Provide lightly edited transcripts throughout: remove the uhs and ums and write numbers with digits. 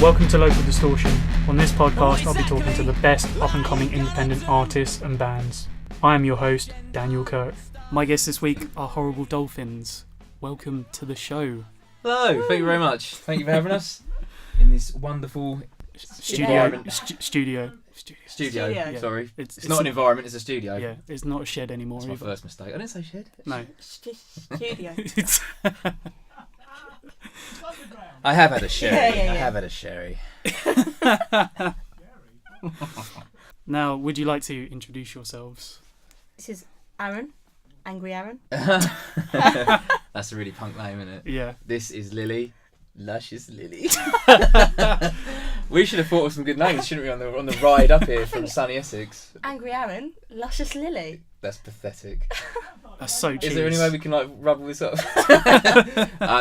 Welcome to Local Distortion. On this podcast, I'll be talking to the best up-and-coming independent artists and bands. I am your host, Daniel Kirk. My guests this week are Horrible Dolphins. Welcome to the show. Hello, thank you very much. Thank you for having us in this wonderful Studio. Yeah. Sorry, It's not an environment; it's a studio. Yeah, it's not a shed anymore. That's my first mistake. I didn't say shed. No. Studio. I have had a sherry. Yeah. I have had a sherry. Now, would you like to introduce yourselves? This is Aaron, Angry Aaron. That's a really punk name, isn't it? Yeah. This is Lily, Luscious Lily. We should have thought of some good names, shouldn't we, on the ride up here from sunny Essex? Angry Aaron, Luscious Lily. That's pathetic. That's so cheap. Is there any way we can rubble this up?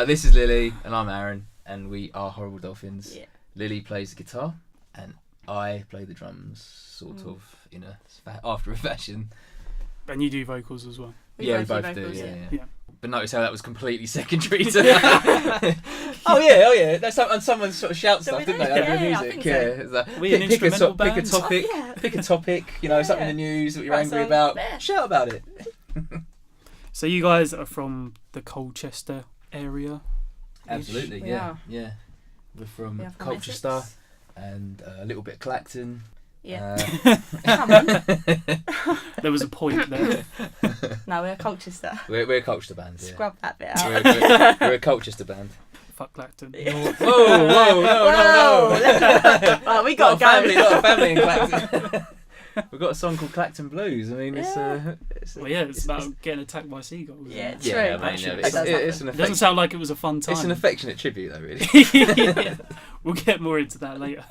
This is Lily, and I'm Aaron, and we are Horrible Dolphins. Yeah. Lily plays the guitar, and I play the drums, sort of in after a fashion. And you do vocals as well? We both do. Yeah. But notice how that was completely secondary to Oh yeah. That's and someone sort of shouts stuff, didn't they? Over the music. So. Like, We an instrumental band. Pick a topic. Pick a topic. Something in the news that you're angry about. Shout about it. So you guys are from the Colchester area? Absolutely. We Yeah. are. Yeah. We're from We are from Colchester Essex. and a little bit of Clacton. Yeah. Come on. There was a point there. No, we're Colchester. We're a Colchester band. Yeah. Scrub that bit out. We're a Colchester band. Fuck Clacton. Whoa, no. Well, we got to go. Got a family in Clacton. We've got a song called Clacton Blues. I mean, it's about getting attacked by seagulls. Yeah, Isn't it? true. I mean, Actually, it's an It doesn't sound like it was a fun time. It's an affectionate tribute, though, really. Yeah. We'll get more into that later.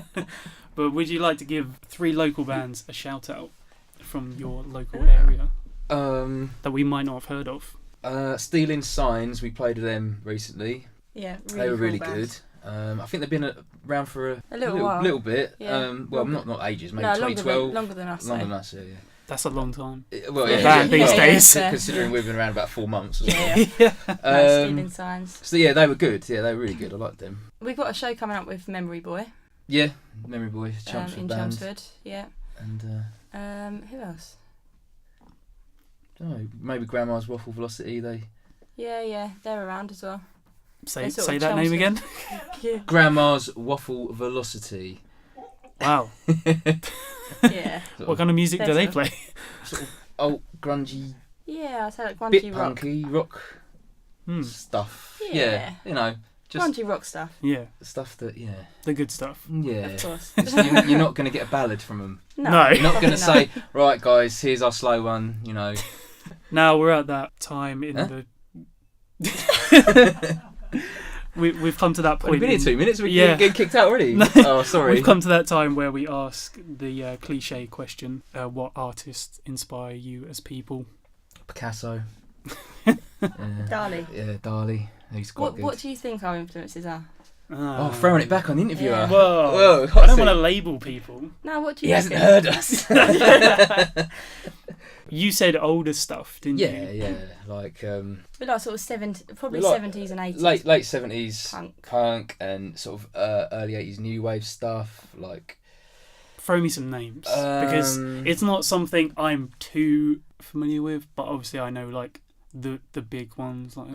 But would you like to give 3 local bands a shout out from your local area that we might not have heard of? Stealing Signs, we played with them recently. Yeah, They were cool really band. good. I think they've been around for a little bit. Yeah. Well, not ages, maybe No, 2012. longer than us. Longer though. than us, yeah. That's a long time. Well, Yeah, band these days. Considering we've been around about 4 months. Or Yeah. Yeah. No, Stealing Signs. So yeah, they were good. Yeah, they were really good. I liked them. We've got a show coming up with Memory Boy Yeah, Memory Boy, Chelmsford in band. Chelmsford. Yeah. And Who else? don't know, maybe Grandma's Waffle Velocity. Yeah, they're around as well. Say They're sort of that name again. Yeah. Grandma's Waffle Velocity. Wow. Yeah. What kind of music do they Better. play? Sort of old grungy, Yeah, I say like grungy bit rock. punky rock stuff. Yeah, just Grungy rock stuff. Yeah, stuff that the good stuff. yeah. Of course. You're not going to get a ballad from them. No. You're not going to No. say, right, guys, here's our slow one. Now we're at that time in the. We've come to that point. We've been here 2 minutes. We're Yeah. getting kicked out already. No. Oh, sorry. We've come to that time where we ask the cliche question: what artists inspire you as people? Picasso. Dali. Yeah, Dali. He's quite good. What do you think our influences are? Oh, throwing it back on the interviewer. Yeah. Whoa! Whoa, I don't want to label people. No, what do He you hasn't reckon? heard us. You said older stuff, didn't you? Yeah, like We like sort of 70s, probably We like 70s and 80s. late 70s Punk. and sort of early 80s new wave stuff. Like, Throw me some names because it's not something I'm too familiar with, but obviously I know like the big ones, like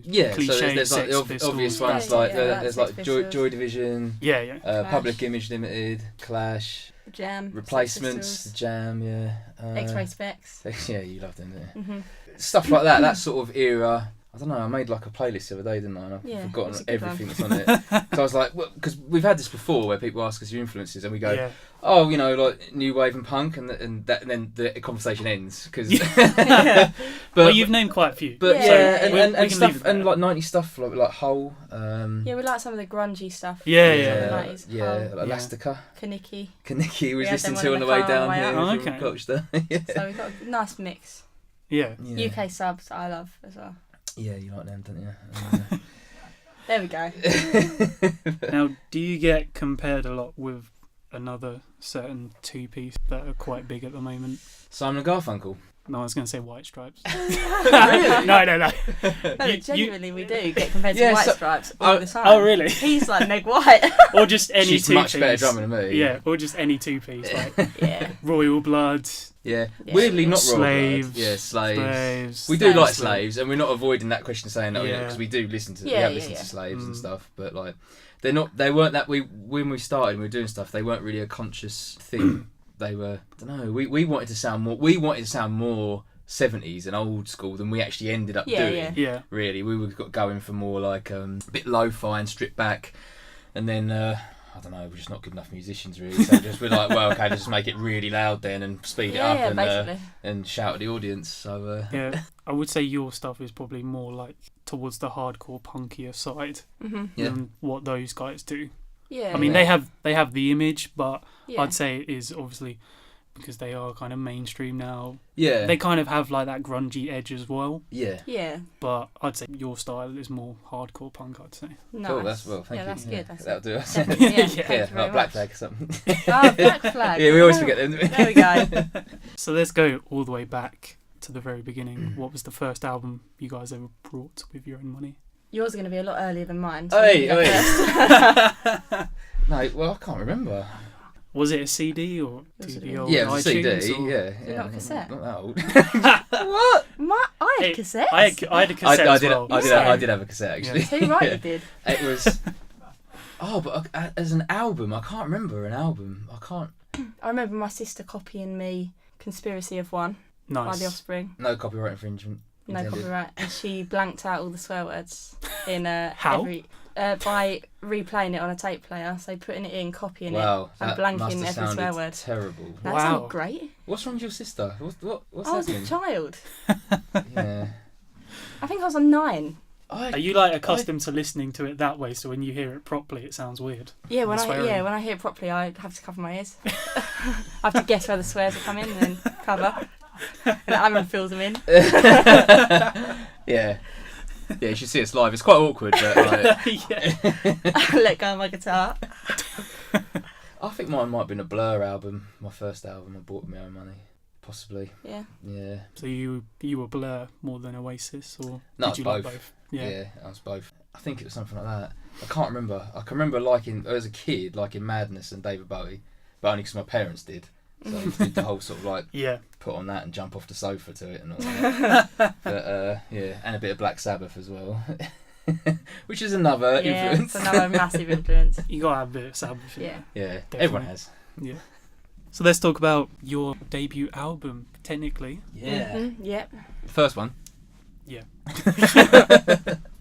yeah. cliche, So there's like Sex the Pistols. obvious Yeah, ones, yeah, like yeah, there's Sex like Pistols. Joy Division, Yeah. Clash. Public Image Limited, Clash, Jam. Replacements, Sex Pistols, Jam, yeah. X-Ray Specs. Yeah, you love them, yeah. Mm-hmm. Stuff like that. That sort of era. I don't know. I made like a playlist the other day, didn't I? And I've Yeah, forgotten it's a good everything that's on it. So I was like, because we've had this before, where people ask us your influences, and we go, Yeah. oh, like new wave and punk, and then the conversation ends because. Well, you've named quite a few. But Yeah. yeah, We and can leave stuff it there. and like 90s stuff like Hole. Yeah, we like some of the grungy stuff. Yeah. Yeah, 90s, yeah, Hole. like Elastica. Kaniki. Kaniki was We had them listening to on the in the way car down on the way here up. Oh, from okay. Colchester. Yeah. So we've got a nice mix. Yeah. Yeah. UK subs I love as well. Yeah, you like them, don't you? There we go. Now, do you get compared a lot with another certain two-piece that are quite big at the moment? Simon and Garfunkel. No, I was going to say White Stripes. Really? No. No, genuinely, we do get compared Yeah, to White so- Stripes all the time. Oh, really? He's like Meg White. Or just any She's two-piece. much better drummer than me. Yeah, or just any two-piece, like Yeah. Royal Blood, Yeah. Yeah. Weirdly, not Royal Slaves. Blood. Yeah, Slaves. We do Slaves. like Slaves, and we're not avoiding that question saying that Yeah. because we do listen to. Yeah, we have yeah, listened yeah. to Slaves and Mm. stuff, but like they're not. They weren't that. When we started, and we were doing stuff. They weren't really a conscious thing. They were. I don't know. We wanted to sound more. We wanted to sound more 70s and old school than we actually ended up Yeah, doing. yeah. yeah. Really, we were going for more like a bit lo-fi and stripped back, and then I don't know, we're just not good enough musicians really. So we're like, well, okay, let's just make it really loud then and speed it up Yeah, basically. and shout at the audience. So Yeah, I would say your stuff is probably more like towards the hardcore punkier side Mm-hmm. Yeah. than what those guys do. Yeah. I mean, Yeah. they have the image, but yeah. I'd say it is obviously because they are kind of mainstream now. yeah, They kind of have like that grungy edge as well, yeah. Yeah. but I'd say your style is more hardcore punk. I'd say. Nice. Cool, that's well. Thank yeah, you. that's good. That's That'll do us. definitely, yeah. Yeah. Thank Yeah, you very like Black much. Flag or something. Oh, Black Flag. Yeah, we always Oh, forget them. There we go. So let's go all the way back to the very beginning. Mm. What was the first album you guys ever brought with your own money? Yours are going to be a lot earlier than mine. So Hey, you go hey. first. No, well, I can't remember. Was it a CD or It was to a- the old Yeah, it was a iTunes? CD. or- Yeah, it not a cassette? Not that old. What? I had Hey, cassettes. I had a cassette I as did. well. I did have a cassette actually. Too right Yeah. you did. It was. Oh, but as an album, I can't remember an album. I can't. I remember my sister copying me Conspiracy of One by Nice. The Offspring. No copyright infringement. No intended. copyright. And she blanked out all the swear words in How? by replaying it on a tape player. So putting it in, copying Wow, it, and that blanking must have every swear sounded word. terrible. That Wow. sounded great. What's wrong with your sister? What's I was a happening? child. Yeah. I think I was on 9. Are you like accustomed to listening to it that way? So when you hear it properly, it sounds weird. Yeah, The swearing. when I hear it properly, I have to cover my ears. I have to guess where the swears are coming and then cover. And Aaron fills them in. Yeah. Yeah, you should see us live. It's quite awkward, but like, Yeah. I let go of my guitar. I think mine might have been a Blur album. My first album I bought with my own money. Possibly. Yeah. Yeah. So you were Blur more than Oasis, or No, did you both. like both? Yeah, I was both. I think it was something like that. I can't remember. I can remember liking, as a kid, liking Madness and David Bowie, but only because my parents did. So I did the whole sort of like Yeah. put on that and jump off the sofa to it and all that. But yeah, and a bit of Black Sabbath as well, which is another Yeah, influence. it's another massive influence. You gotta have a bit of Sabbath. Yeah. Yeah, Definitely. everyone has. Yeah. So let's talk about your debut album, technically. Yeah. Mm-hmm, yep. First one, Yeah.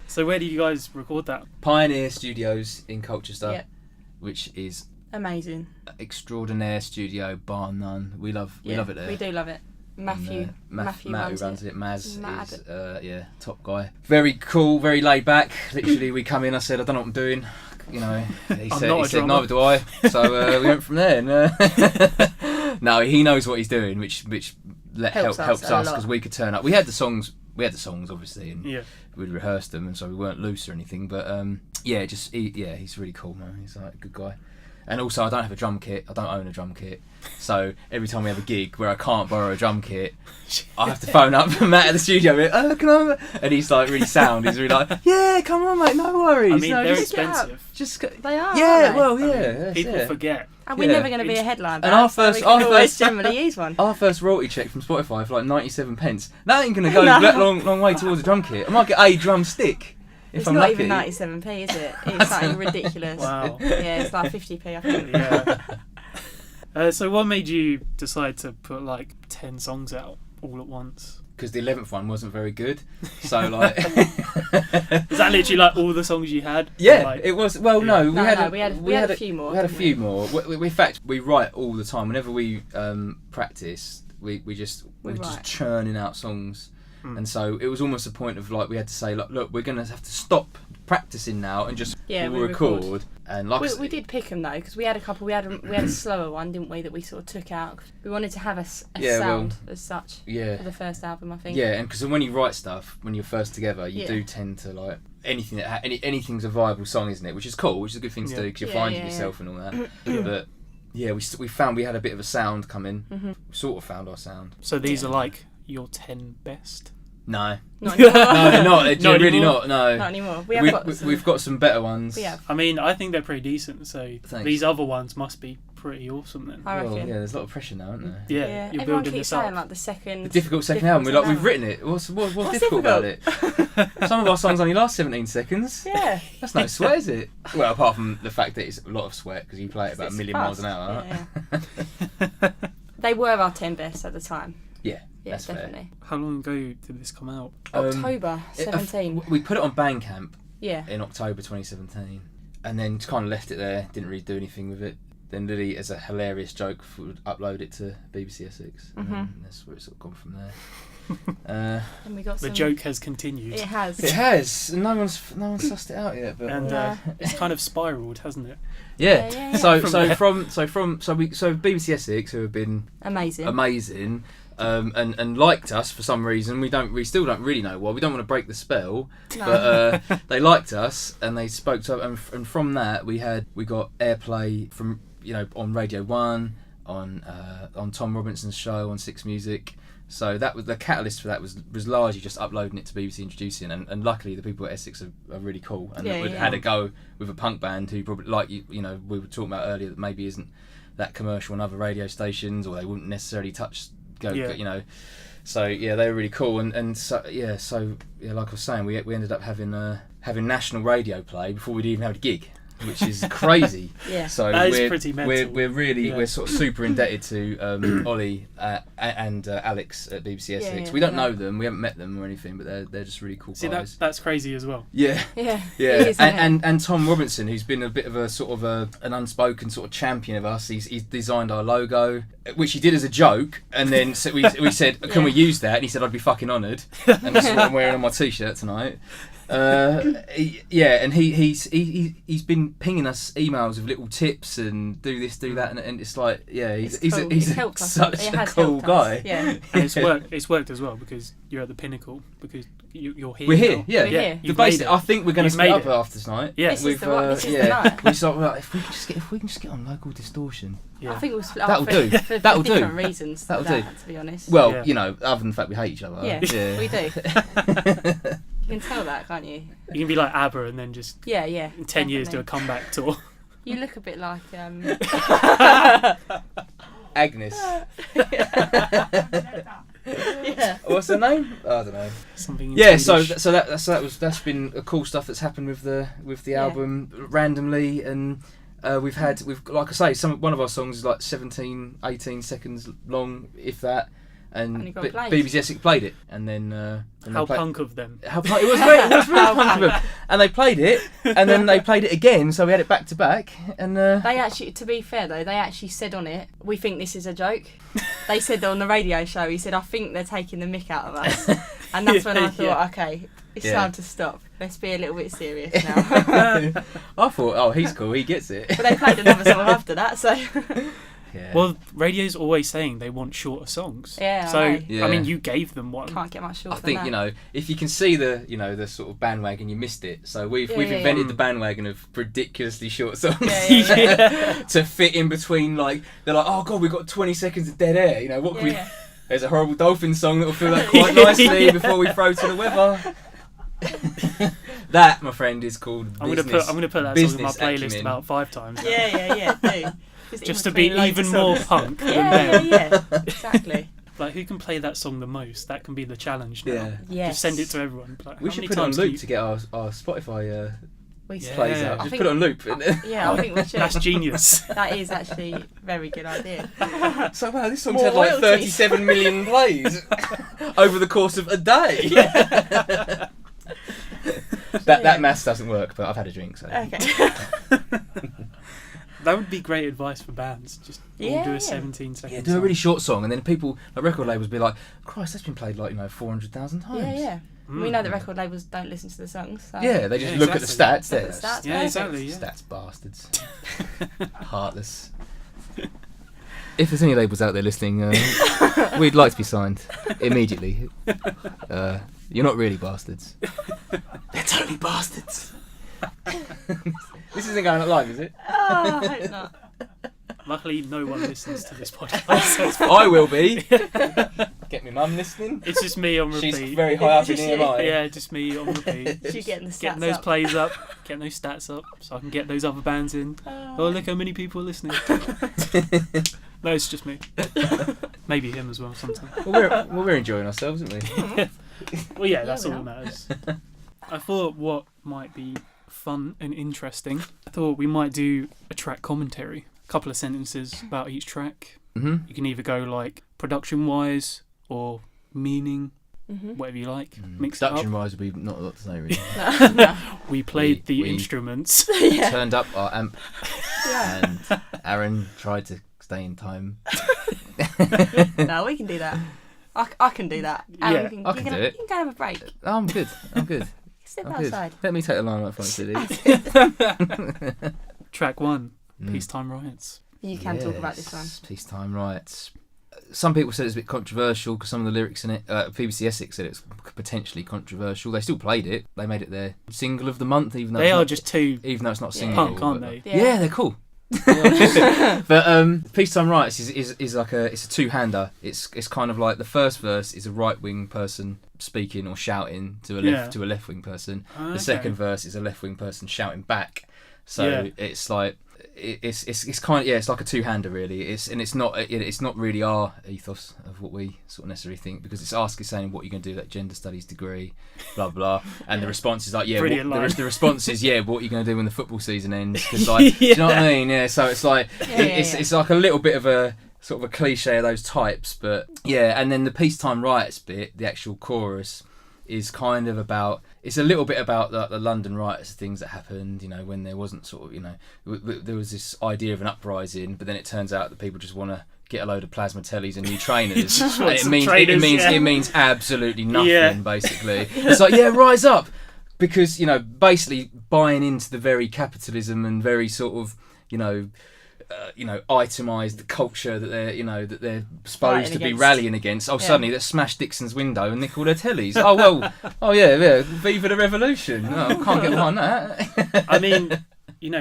So where did you guys record that? Pioneer Studios in Colchester, Yep. which is Amazing. extraordinaire studio, bar none. We love it there. We do love it. Matthew. And, Matthew Matt runs who runs it. it. Maz Mad. is yeah, top guy. Very cool, very laid back. Literally, we come in. I said, I don't know what I'm doing. You know, he I'm said, not he a said drummer. neither do I. So we went from there. And, no, he knows what he's doing, which Helps helps us a us lot. because we could turn up. We had the songs obviously, and Yeah. we'd rehearsed them, and so we weren't loose or anything. But yeah, he's really cool, man. He's like a good guy. And also, I don't have a drum kit. I don't own a drum kit. So every time we have a gig where I can't borrow a drum kit, I have to phone up Matt at the studio. And, oh, can I? And he's like really sound. He's really like, yeah, come on, mate, no worries. I mean, no, they're just, get out. expensive. just They are. yeah, aren't they? well, I mean, yeah. that's people it. forget. And we're yeah. never going to be a headline And band, our so first- we can our always first- generally use one. Our first royalty check from Spotify for like 97 pence. That ain't gonna go No. that long way towards a drum kit. I might get a drum stick if It's I'm not lucky. even 97p, is it? It's something ridiculous. Wow. Yeah, it's like 50p, I think. Yeah. So what made you decide to put like 10 songs out all at once? Because the 11th one wasn't very good. So like, Is that literally like all the songs you had? yeah, Like, it was. Well, no, we No, had no, a, we had a few more. We had a didn't few more. In fact, we write all the time. Whenever we practice, we're just write. churning out songs. Hmm. And so it was almost a point of like we had to say like, look, we're gonna have to stop practicing now and just Yeah, we record. record. And like I We did pick them though, because we had a couple. We had a slower one, didn't we? That we sort of took out. We wanted to have a Yeah, well, sound as such yeah. for the first album, I think. Yeah, and because when you write stuff, when you're first together, you Yeah. do tend to like anything that anything's a viable song, isn't it? Which is cool, which is a good thing to Yeah. do because you're Yeah, finding yeah, yourself and all that. But yeah, we found we had a bit of a sound coming. Mm-hmm. We sort of found our sound. So these Yeah. are like your 10 best? No. Not anymore. No, they're not. They're Not really anymore? not. No. Not anymore. We've got some better ones. We have. I mean, I think they're pretty decent, so Thanks. these other ones must be pretty awesome then. I Well, reckon. yeah, there's a lot of pressure now, isn't there? Yeah, Yeah, you're everyone building keeps this up. saying like the second. The difficult second difficult album. We've second written it. What's What's difficult about it? Some of our songs only last 17 seconds. Yeah. That's no sweat, is it? Well, apart from the fact that it's a lot of sweat because you play it about It's a million miles an fast. hour. Yeah. They were our 10 best at the time. Yeah, Yeah, that's fair. definitely. How long ago did this come out? October 17. We put it on Bandcamp Yeah. in October 2017 and then just kind of left it there, didn't really do anything with it. Then Lily, as a hilarious joke, would upload it to BBC Essex, and that's where it's sort of gone from there. And we got The some. joke has continued. It has. It has. No one's sussed it out yet, but And No. it's kind of spiralled, hasn't it? yeah. Yeah. So From BBC Essex, who have been Amazing. amazing, and liked us for some reason. We still don't really know why. We don't want to break the spell, No. but they liked us and they spoke to us, and from that we got airplay from on Radio 1, on Tom Robinson's show on Six Music. So that was the catalyst for that was largely just uploading it to BBC Introducing, and luckily the people at Essex are really cool and had a go with a punk band who probably we were talking about earlier that maybe isn't that commercial on other radio stations, or they wouldn't necessarily So yeah, they were really cool, and so like I was saying, we ended up having national radio play before we'd even had a gig, which is crazy. Yeah. So That is pretty mental. we're sort of super indebted to Ollie and Alex at BBC Essex. yeah, we don't yeah. know them, we haven't met them or anything, but they're just really cool See, guys. that's crazy as well. Yeah. Yeah. Yeah, It is, isn't it? and Tom Robinson, who's been a bit of a sort of an unspoken sort of champion of us. He's designed our logo, which he did as a joke, and then we said, "Can we use that?" And he said, "I'd be fucking honoured." And that's what I'm wearing on my t-shirt tonight. And he's been pinging us emails with little tips and do this, do that, and it's like, yeah, he's cool. he's It's helped us. such It a has cool helped us. guy. Yeah. And it's worked as well because you're at the pinnacle because you're here. We're here, now. yeah. We're here. The You've basic, made it. I think we're going to You've split made up it. after tonight. Yeah. This is the night. We thought, like, if we can just get on local Distortion. Yeah. I think we'll split That'll up do. for That'll do. different reasons. That'll to do. that, to be honest. Well, Yeah. other than the fact we hate each other. Yeah, we do. You can tell that, can't you? You can be like ABBA and then just Yeah, yeah. in 10 years do a definitely. comeback tour. You look a bit like Agnes. yeah. What's her name? I don't know. Something. Yeah, so Swedish. that's been a cool stuff that's happened with the Yeah. album randomly, and we've like I say, one of our songs is like 17, 18 seconds long, if that. And And it got played. BBC Essex played it, and then How punk of them. it was very punk of them. And they played it, and then they played it again, so we had it back to back. And They actually, to be fair though, they actually said on it, "We think this is a joke." They said on the radio show, he said, "I think they're taking the mick out of us," and that's when I thought, Yeah. okay, it's Yeah. time to stop. Let's be a little bit serious now. I thought, oh, he's cool, he gets it. But they played another song after that, so Yeah. Well, radio's always saying they want shorter songs. Yeah, I So know. Yeah. I mean, you gave them one. can't get much shorter. I think than that. if you can see the the sort of bandwagon, you missed it. So we've Yeah. invented the bandwagon of ridiculously short songs Yeah. to fit in between. Like they're like, oh god, we've got 20 seconds of dead air. What can we? Yeah. There's a horrible Dolphins song that will fill that quite nicely Yeah. before we throw to the weather. That, my friend, is called. I'm gonna put that song in my business playlist acumen. about 5 times. Yeah, do. Just to be even more punk than Yeah, them. yeah, exactly. Like, who can play that song the most? That can be the challenge now. Yeah. Yes. Just send it to everyone. Like, We how should many put it on times loop can to get our Spotify We Yeah. plays out. I Just think- put it on loop. Yeah, I think we should. That's genius. That is actually a very good idea. So wow, this song's More had like royalties. 37 million plays over the course of a day. That maths doesn't work, but I've had a drink, so. Okay. That would be great advice for bands. Just all Yeah, do a yeah. 17-second Yeah, do a really short song, and then people, like record labels, be like, "Christ, that's been played like 400,000 times." Yeah. We know that record labels don't listen to the songs. So. Yeah, they just Yeah, look at the exactly. stats. There, Look at the stats. Yeah, Perfect. exactly. Yeah. stats bastards, heartless. If there's any labels out there listening, we'd like to be signed immediately. You're not really bastards. They're totally bastards. This isn't going up live, is it? Oh, I hope not. Luckily, no one listens to this podcast. So it's fine. I will be. Get my mum listening. It's just me on repeat. She's very high up in EMI. Yeah, just me on repeat. She's getting the stats Getting those up. plays up, getting those stats up, so I can get those other bands in. Oh, look how many people are listening. No, it's just me. Maybe him as well sometimes. We're enjoying ourselves, aren't we? Well, yeah, that's we all are. that matters. I thought what might be fun and interesting, I thought we might do a track commentary. A couple of sentences about each track. Mm-hmm. You can either go like production-wise or meaning, whatever you like. Mix it up. Production-wise, we've not a lot to say really. No. We played the we- instruments. Yeah. Turned up our amp, Yeah. and Aaron tried to stay in time. No, we can do that. I can do that. And Yeah, we can, I can do it. You can go have a break. Oh, I'm good. Step I'm good. outside. Let me take the line up front, silly. Track 1, Peacetime Riots. You can talk about this one. Peacetime Riots. Some people said it's a bit controversial because some of the lyrics in it, BBC Essex said it's potentially controversial. They still played it. They made it their single of the month, even though They it's are not, just two even though it's not a Yeah. single. punk, aren't they? Yeah, they're cool. But Peacetime Riots is like it's a two-hander. It's kind of like the first verse is a right-wing person speaking or shouting to a left-wing person. Okay. The second verse is a left-wing person shouting back. So Yeah. it's like it's kind of it's like a two-hander really. It's not really our ethos of what we sort of necessarily think, because it's saying what you're going to do with that gender studies degree, blah blah, and the response is like Brilliant line. the response is what are you going to do when the football season ends? Because like do you know what I mean? Yeah. So it's like it's like a little bit of a sort of a cliche of those types, but yeah. And then the Peacetime Riots bit, the actual chorus, is kind of about, it's a little bit about the London riots, things that happened, when there wasn't sort of, there was this idea of an uprising, but then it turns out that people just want to get a load of plasma tellies and new trainers. Just And want it some means trainers, it means absolutely nothing, Yeah. basically. It's like, rise up, because basically buying into the very capitalism and very sort of itemised culture that they're supposed Fighting to be against. rallying against. Suddenly they smash Dixon's window and nick all their tellies. Viva the revolution. I can't get behind that. I mean,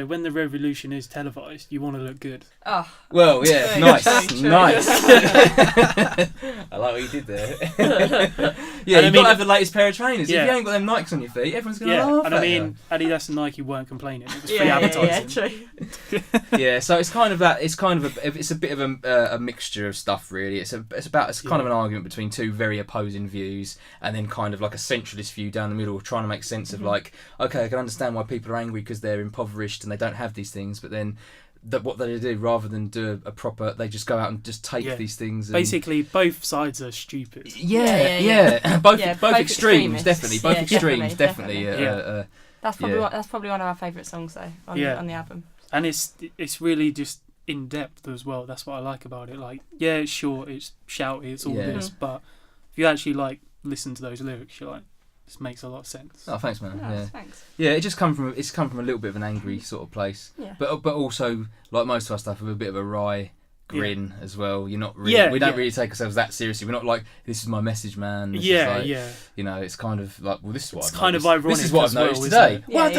when the revolution is televised, you want to look good. Oh, Well, yeah, True, nice, true, true. nice. I like what you did there. Yeah, And you've got to have the latest pair of trainers. Yeah. If you ain't got them Nikes on your feet, everyone's going to Yeah, laugh and at I you. mean, Adidas and Nike weren't complaining. It was free yeah, advertising. true. Yeah, so it's kind of that. It's kind of it's a bit of a mixture of stuff, really. It's kind of an argument between two very opposing views, and then kind of like a centralist view down the middle, trying to make sense of like, okay, I can understand why people are angry because they're impoverished and they don't have these things, but then what they do, rather than do a proper, they just go out and just take these things. And, Basically, both sides are stupid. yeah. both both extremes, extremists. definitely. Both Yeah, extremes, definitely. definitely. That's probably Yeah. that's probably one of our favourite songs though on the album. And it's really just in depth as well. That's what I like about it. Like, yeah, it's short, it's shouty, it's all Yeah. this, but if you actually like listen to those lyrics, you're like, this makes a lot of sense. Oh, thanks, man. Oh, Yeah. thanks. Yeah, it's come from a little bit of an angry sort of place, Yeah. but also like most of our stuff with a bit of a wry grin as well. You're not really, we don't really take ourselves that seriously. We're not like, this is my message, man. This is like, it's kind of like, well, this is what It's I've kind of noticed. ironic This is what I've as well, noticed isn't today. it? Yeah, Well,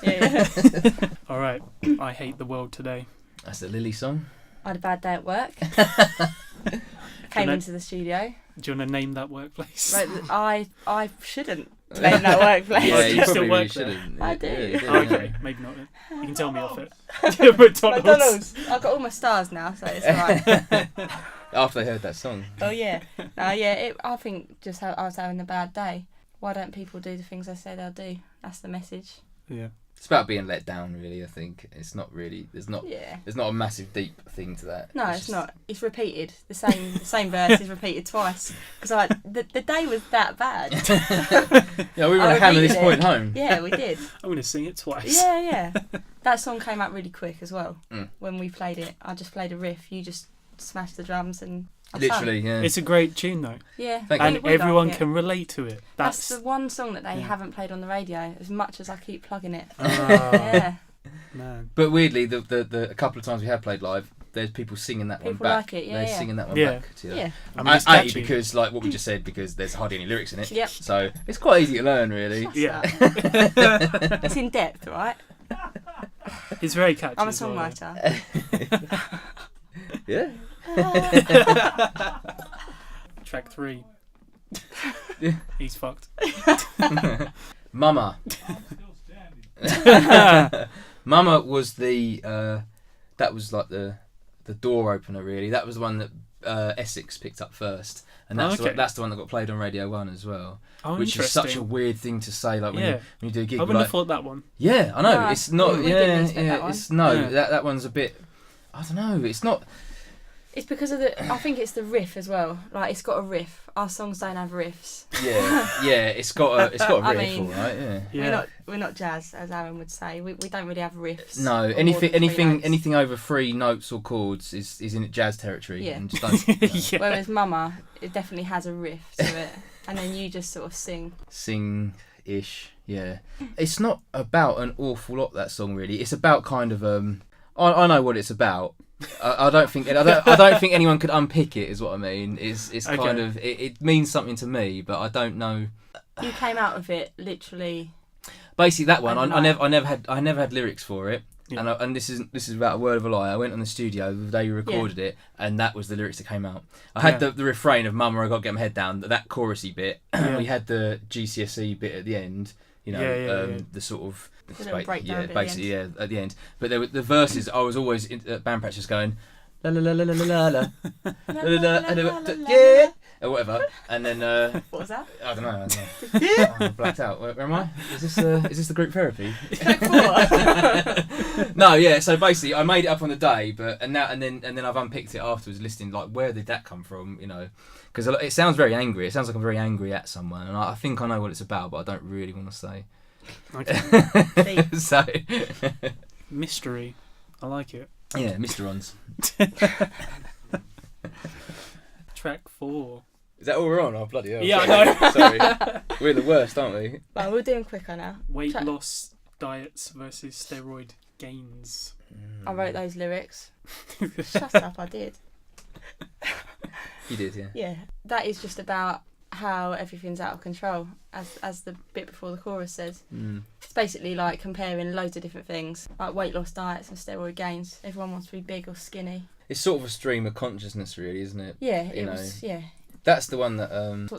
yeah. don't Yeah. All right, I hate the world today. That's the Lily song. I had a bad day at work. Came into the studio. Do you want to name that workplace? Right, I shouldn't name that workplace. Yeah, you you still probably work really there? shouldn't. I do. Yeah, you Okay, maybe not. You can tell me off it. McDonald's. McDonald's. I've got all my stars now, so it's fine. After they heard that song. Oh yeah. No, yeah. I think just how I was having a bad day. Why don't people do the things they say they'll do? That's the message. Yeah. It's about being let down, really. I think it's not really. There's not a massive deep thing to that. No, it's not. It's repeated. The same verse is repeated twice. Because the day was that bad. Yeah, we were I going to hammer this repeated point it. home. Yeah, we did. I'm going to sing it twice. Yeah. That song came out really quick as well. Mm. When we played it, I just played a riff. You just smashed the drums and I Literally, sang. yeah. It's a great tune though. Yeah. Thank And you. we like everyone it. can relate to it. That's the one song that they haven't played on the radio. As much as I keep plugging it. Ah, Yeah. man. But weirdly, the a couple of times we have played live, there's people singing that one People back. like it, yeah, They're yeah. singing that one Yeah. back to you. Yeah. I mean, it's catchy. Because like what we just said, because there's hardly any lyrics in it. Yep. So it's quite easy to learn, really. Yeah. It's in depth, right? It's very catchy. I'm a as well, though. songwriter. Yeah. Track 3. Yeah. He's fucked. Mama. Mama was the that was like the door opener really. That was the one that Essex picked up first, and that's the one that got played on Radio 1 as well. Oh, which is such a weird thing to say, like when you do a gig. I wouldn't have thought that one. Yeah, I know. No, it's not. we didn't expect that one. It's that one's a bit. I don't know. It's not. It's because of I think it's the riff as well. Like it's got a riff. Our songs don't have riffs. Yeah. It's got a riff, I mean, all right. Yeah. We're not jazz, as Aaron would say. We don't really have riffs. No, anything over 3 notes or chords is in jazz territory. Yeah. And just don't, Yeah. Whereas Mama, it definitely has a riff to it, and then you just sort of sing-ish. Yeah. It's not about an awful lot, that song really. It's about kind of I know what it's about. I don't think anyone could unpick it. Is what I mean. It's kind of it means something to me, but I don't know. You came out of it literally. Basically, that one I never had lyrics for it, and this is about a word of a lie. I went on the studio the day we recorded it, and that was the lyrics that came out. I had the refrain of "Mama, I got to get my head down." That chorusy bit. We had the GCSE bit at the end. You know, the sort of basically at the end. But there were the verses. I was always at band practice going la la la la la la la la yeah or whatever, and then what was that? I don't know. Yeah, I blacked out. Where am I? Is this the group therapy? No, yeah. So basically, I made it up on the day, and then I've unpicked it afterwards, listening like where did that come from? You know. Because it sounds very angry. It sounds like I'm very angry at someone, and I think I know what it's about, but I don't really want to say. Okay. So mystery, I like it. Yeah, Mysterons. Track 4. Is that all we're on? Oh bloody hell! Yeah, I know. Sorry, we're the worst, aren't we? Well, we're doing quicker now. Weight loss diets versus steroid gains. I wrote those lyrics. Shut up! I did. You did, yeah. Yeah, that is just about how everything's out of control, as the bit before the chorus says. It's basically like comparing loads of different things, like weight loss diets and steroid gains. Everyone wants to be big or skinny. It's sort of a stream of consciousness, really, isn't it? Yeah, you know. Yeah. That's the one that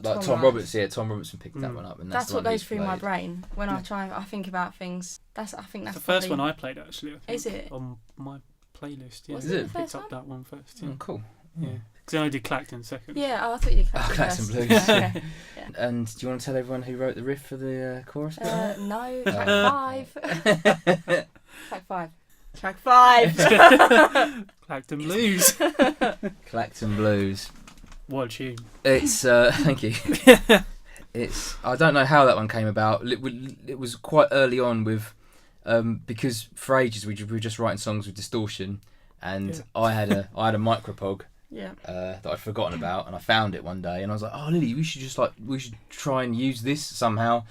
like Tom Roberts. Yeah, Tom Robertson picked that one up, and that's the what one goes through my played. brain when I think about things. I think that's the first one I played actually. I think, is it on my playlist? Yeah, was it I picked up that one first. Yeah. Oh, cool. Yeah, because I did Clacton second. Yeah, I thought you did Clacton Clacton first. Blues. Yeah. And do you want to tell everyone who wrote the riff for the chorus? No, track 5. Track 5. Clacton Blues. Clacton Blues. What a tune. It's thank you. It's I don't know how that one came about. It was quite early on with because for ages we were just writing songs with Distortion, and I had a micropog that I'd forgotten about, and I found it one day, and I was like, oh Lily, we should try and use this somehow.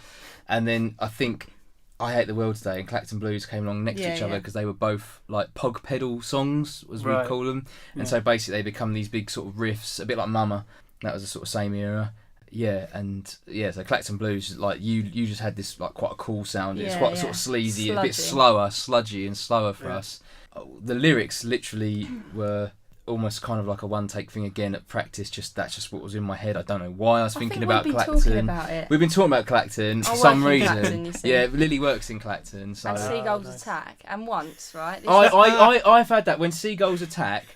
And then I think I Hate the World Today and Clacton Blues came along next to each other because they were both like pog pedal songs, as we'd call them, and so basically they become these big sort of riffs, a bit like Mama. That was the sort of same era. So Clacton Blues, like you just had this like quite a cool sound. It's quite sort of sleazy, sludgy. A bit slower, sludgy and slower for us. The lyrics literally were almost kind of like a one take thing again at practice. That's just what was in my head. I don't know why I was thinking about Clacton. We've been talking about Clacton for some reason. Clacton, yeah, Lily works in Clacton. So. And Seagulls Attack, and once I've had that when Seagulls Attack.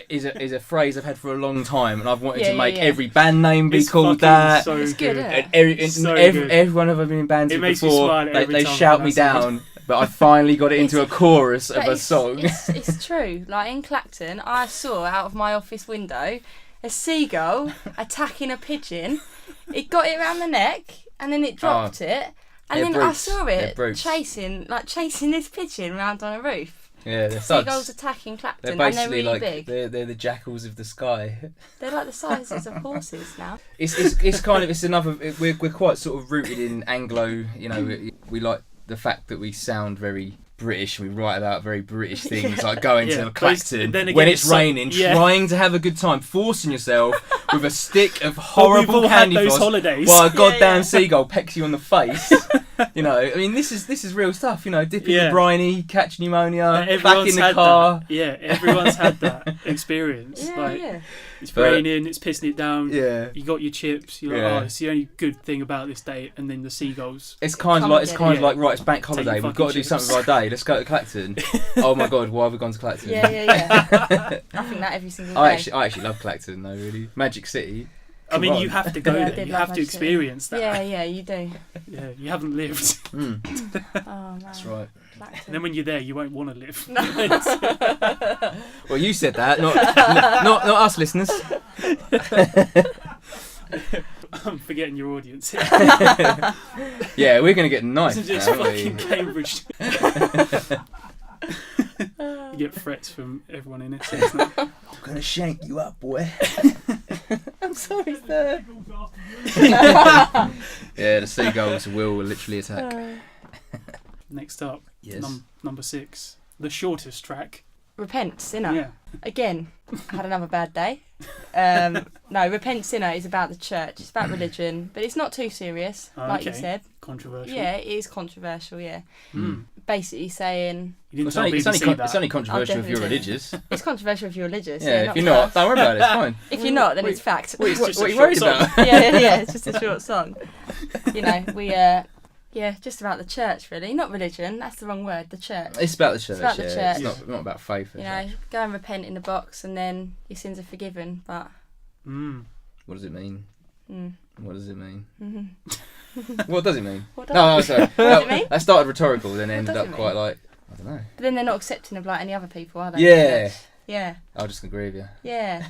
Is a phrase I've had for a long time, and I've wanted to make every band name be called that. So it's good, isn't it? Everyone I've ever been in bands with before, they shout me down, but I finally got it into a chorus of a song. It's true. Like in Clacton, I saw out of my office window a seagull attacking a pigeon. It got it around the neck, and then it dropped it, and then I saw it chasing this pigeon round on a roof. Yeah, they're Seagulls attacking Clacton, and they're really big. They're the jackals of the sky. They're like the sizes of horses now. We're quite sort of rooted in Anglo. You know, we like the fact that we sound very British. We write about very British things, like going to Clacton when it's raining, trying to have a good time, forcing yourself with a stick of horrible candy floss holidays. while a goddamn seagull pecks you on the face. You know, I mean, this is real stuff. You know, dipping in briny, catch pneumonia, back Everyone's in the had car. that. Yeah, everyone's had that experience. It's raining, it's pissing it down. Yeah. You got your chips. You're like, oh, it's the only good thing about this day. And then the Seagulls. It's kind of like right. It's bank holiday. We've got to do something with our day. Let's go to Clacton. Oh my God, why have we gone to Clacton? Yeah. I think that every single day. I actually love Clacton though. Really, Magic City. I mean, you have to go there. You have to experience that. Yeah, you do. Yeah, you haven't lived. Oh man, that's right. And then when you're there, you won't want to live. No. Well, you said that, not us listeners. I'm forgetting your audience. Yeah, we're gonna get nice. Isn't it fucking Cambridge? You get threats from everyone in Essex. I'm gonna shank you up, boy. I'm sorry, sir. Yeah, the Seagulls will literally attack. Next up, yes. Number 6, the shortest track. Repent, Sinner. Yeah. Again, I had another bad day. No, Repent, Sinner is about the church. It's about religion, but it's not too serious, like you said. Controversial. Yeah, it is controversial, yeah. Basically saying... It's only controversial if you're religious. It's controversial if you're religious. Yeah, if you're not, don't worry about it, it's fine. If you're not, then it's fact. What are you worried about? Yeah, it's just a short song. You know, just about the church, really. Not religion, that's the wrong word, the church. It's about the church, It's about the church. It's not about faith. You know, go and repent in the box and then your sins are forgiven, but... What does it mean? What does it mean? What does it mean? Sorry. What does it mean? That started rhetorical, then ended up quite like, I don't know. But then they're not accepting of like any other people, are they? Yeah. Yeah. I'll just agree with you. Yeah.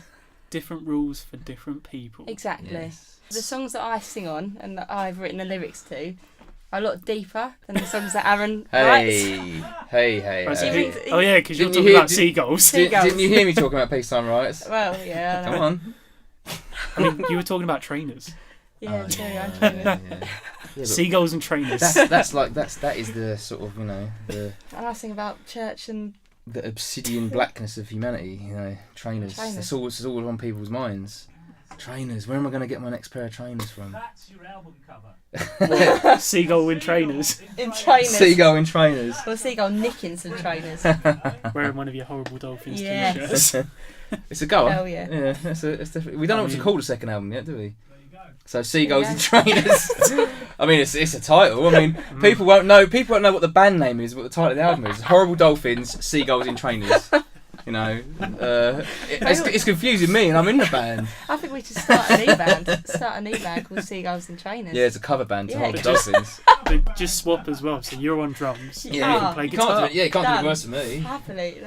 Different rules for different people. Exactly. Yes. The songs that I sing on and that I've written the lyrics to are a lot deeper than the songs that Aaron writes. Hey. Oh yeah, because you're talking about Seagulls. Didn't you hear me talking about peacetime riots? Well, yeah. Come on. I mean, you were talking about trainers. Yeah, Yeah, Seagulls and trainers. That is the sort of, you know, the... And I sing about church and... the obsidian blackness of humanity, you know, trainers. It's all on people's minds. Trainers. Where am I going to get my next pair of trainers from? That's your album cover. Seagull in trainers. In trainers. Seagull in trainers. Or Seagull nicking some trainers. Wearing one of your horrible Dolphins Yes. t-shirts. It's a goer. Hell yeah. Yeah, it's definitely... We don't know what to call the second album yet, do we? So There Seagulls you and Trainers. I mean, it's a title. I mean, people won't know what the band name is, what the title of the album is. Horrible Dolphins, Seagulls in Trainers. You know, it's confusing me, and I'm in the band. I think we should start a new band called Seagulls and Trainers. Yeah, it's a cover band to Yeah. Horrible Dolphins. But just swap as well. So you're on drums. Yeah, you can play you guitar. can't do it Done. worse than me. Happily,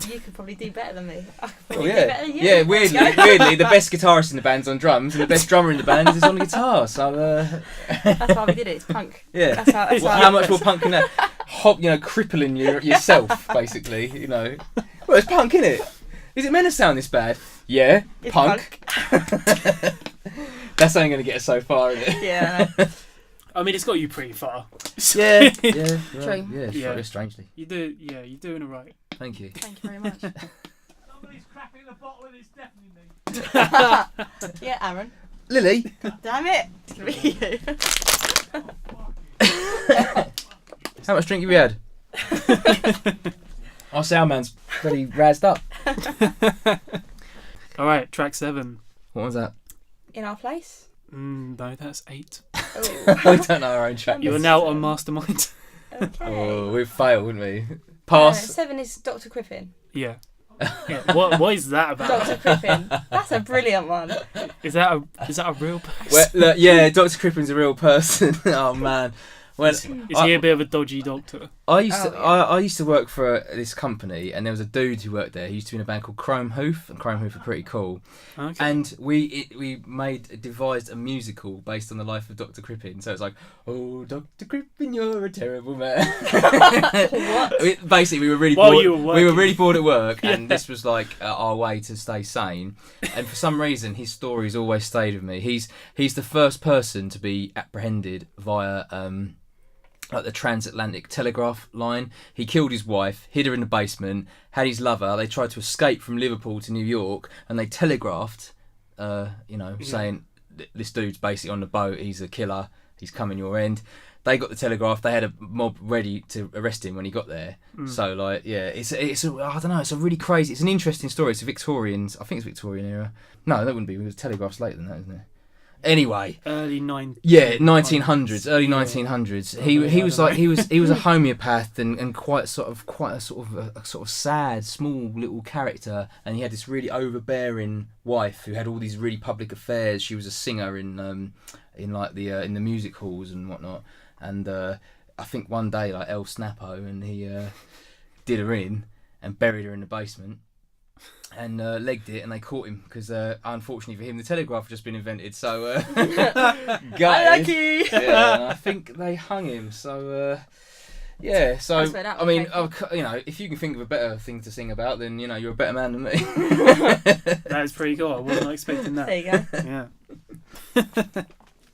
you could probably do better than me. I could Oh probably do better yeah, than you. yeah. Weirdly, the best guitarist in the band's on drums, and the best drummer in the band is on the guitar. So That's why we did it. It's punk. yeah. That's how How much more punk can that? Crippling yourself, basically. You know. Well, it's punk, innit? Is it meant to sound this bad? Yeah, It's punk. That's only going to get us so far, isn't it? Yeah. I mean, it's got you pretty far. Yeah. True. Yeah, strangely. You're doing all right. Thank you. Thank you very much. Somebody's cracking the bottle and it's definitely me. Yeah, Aaron. Lily. Damn it. It's gonna be you. How much drink have you had? Our sound man's pretty razzed up. All right, track 7. What was that? In Our Place. No, that's 8. Oh. We don't know our own track. You are now on Mastermind. Okay. Oh, we've failed, wouldn't we? Pass. 7 is Dr. Crippen. Yeah. What is that about? Dr. Crippen. That's a brilliant one. Is that a real person? Well, look, yeah, Dr. Crippen's a real person. Oh man. Well, Is he a bit of a dodgy doctor? I used to work for this company, and there was a dude who worked there. He used to be in a band called Chrome Hoof, and Chrome Hoof are pretty cool. Okay. And we devised a musical based on the life of Dr. Crippen. So it's like, oh, Dr. Crippen, you're a terrible man. What? Basically, we were really While bored. you were working. We were really bored at work, Yeah. and this was like our way to stay sane. And for some reason, his story's always stayed with me. He's the first person to be apprehended via like the transatlantic telegraph line. He killed his wife, hid her in the basement, had his lover. They tried to escape from Liverpool to New York, and they telegraphed, saying this dude's basically on the boat. He's a killer. he's coming your end. They got the telegraph. They had a mob ready to arrest him when he got there. So like, yeah, it's I don't know. It's a really crazy. It's an interesting story. It's a Victorians. I think it's Victorian era. No, that wouldn't be. It was telegraphs later than that, isn't it? Anyway, early 1900s. Yeah, 1900s, early 1900s. He was like he was a homeopath and quite a sort of sad, small little character. And he had this really overbearing wife who had all these really public affairs. She was a singer in the music halls and whatnot. And I think one day like El Snappo and he did her in and buried her in the basement. And legged it, and they caught him because, unfortunately for him, the telegraph had just been invented. So, Unlucky. Yeah, and I think they hung him. So, yeah. So, I mean, if you can think of a better thing to sing about, then you're a better man than me. That is pretty cool. I wasn't expecting that. There you go. Yeah.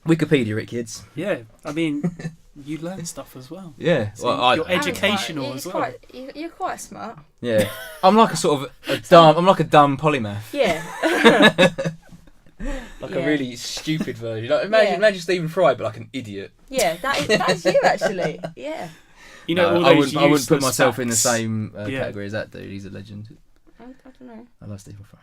Wikipedia it, kids. Yeah. I mean, you learn stuff as well. Yeah. So Well, you're educational as well. You're quite smart. Yeah. I'm like a sort of I'm like a dumb polymath. Yeah. Like a really stupid version. Like, imagine Stephen Fry, but like an idiot. Yeah, that's you actually. Yeah. You know, all I those wouldn't put useless myself in the facts. same category as that dude. He's a legend. I don't know. I love Stephen Fry.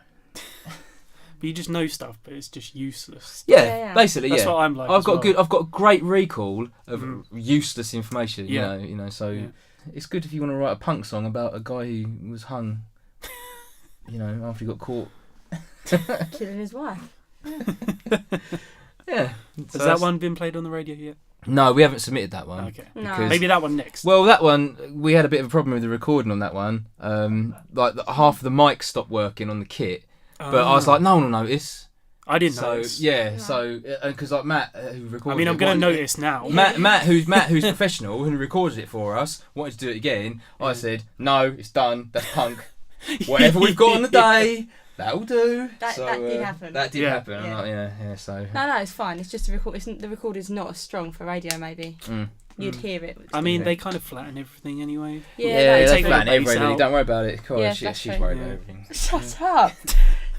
But you just know stuff, but it's just useless. Yeah. Basically, That's what I'm like. I've got as well. I've got a great recall of useless information. Yeah. You know. So Yeah. it's good if you want to write a punk song about a guy who was hung. After he got caught. Killing his wife. Yeah. Has that one been played on the radio yet? No, we haven't submitted that one. Okay. No. Because, Maybe that one next. well, that one we had a bit of a problem with the recording on that one. Half of the mics stopped working on the kit, but I was like, no one will notice. I didn't notice. Yeah, so because like Matt who recorded. I mean, I'm going to notice now. Matt, who's professional, who recorded it for us, wanted to do it again. I said, no, it's done. That's punk. Whatever we've got on the day, that'll do. That did happen. That did Yeah. happen. I'm like, yeah. So. No, it's fine. It's just the record is not as strong for radio. Maybe you'd hear it. I mean, Yeah. they kind of flatten everything anyway. Yeah, they take flatten the bass everything. out. Don't worry about it. Cool. Yeah, she's that's true. worried Yeah. about everything. Shut up.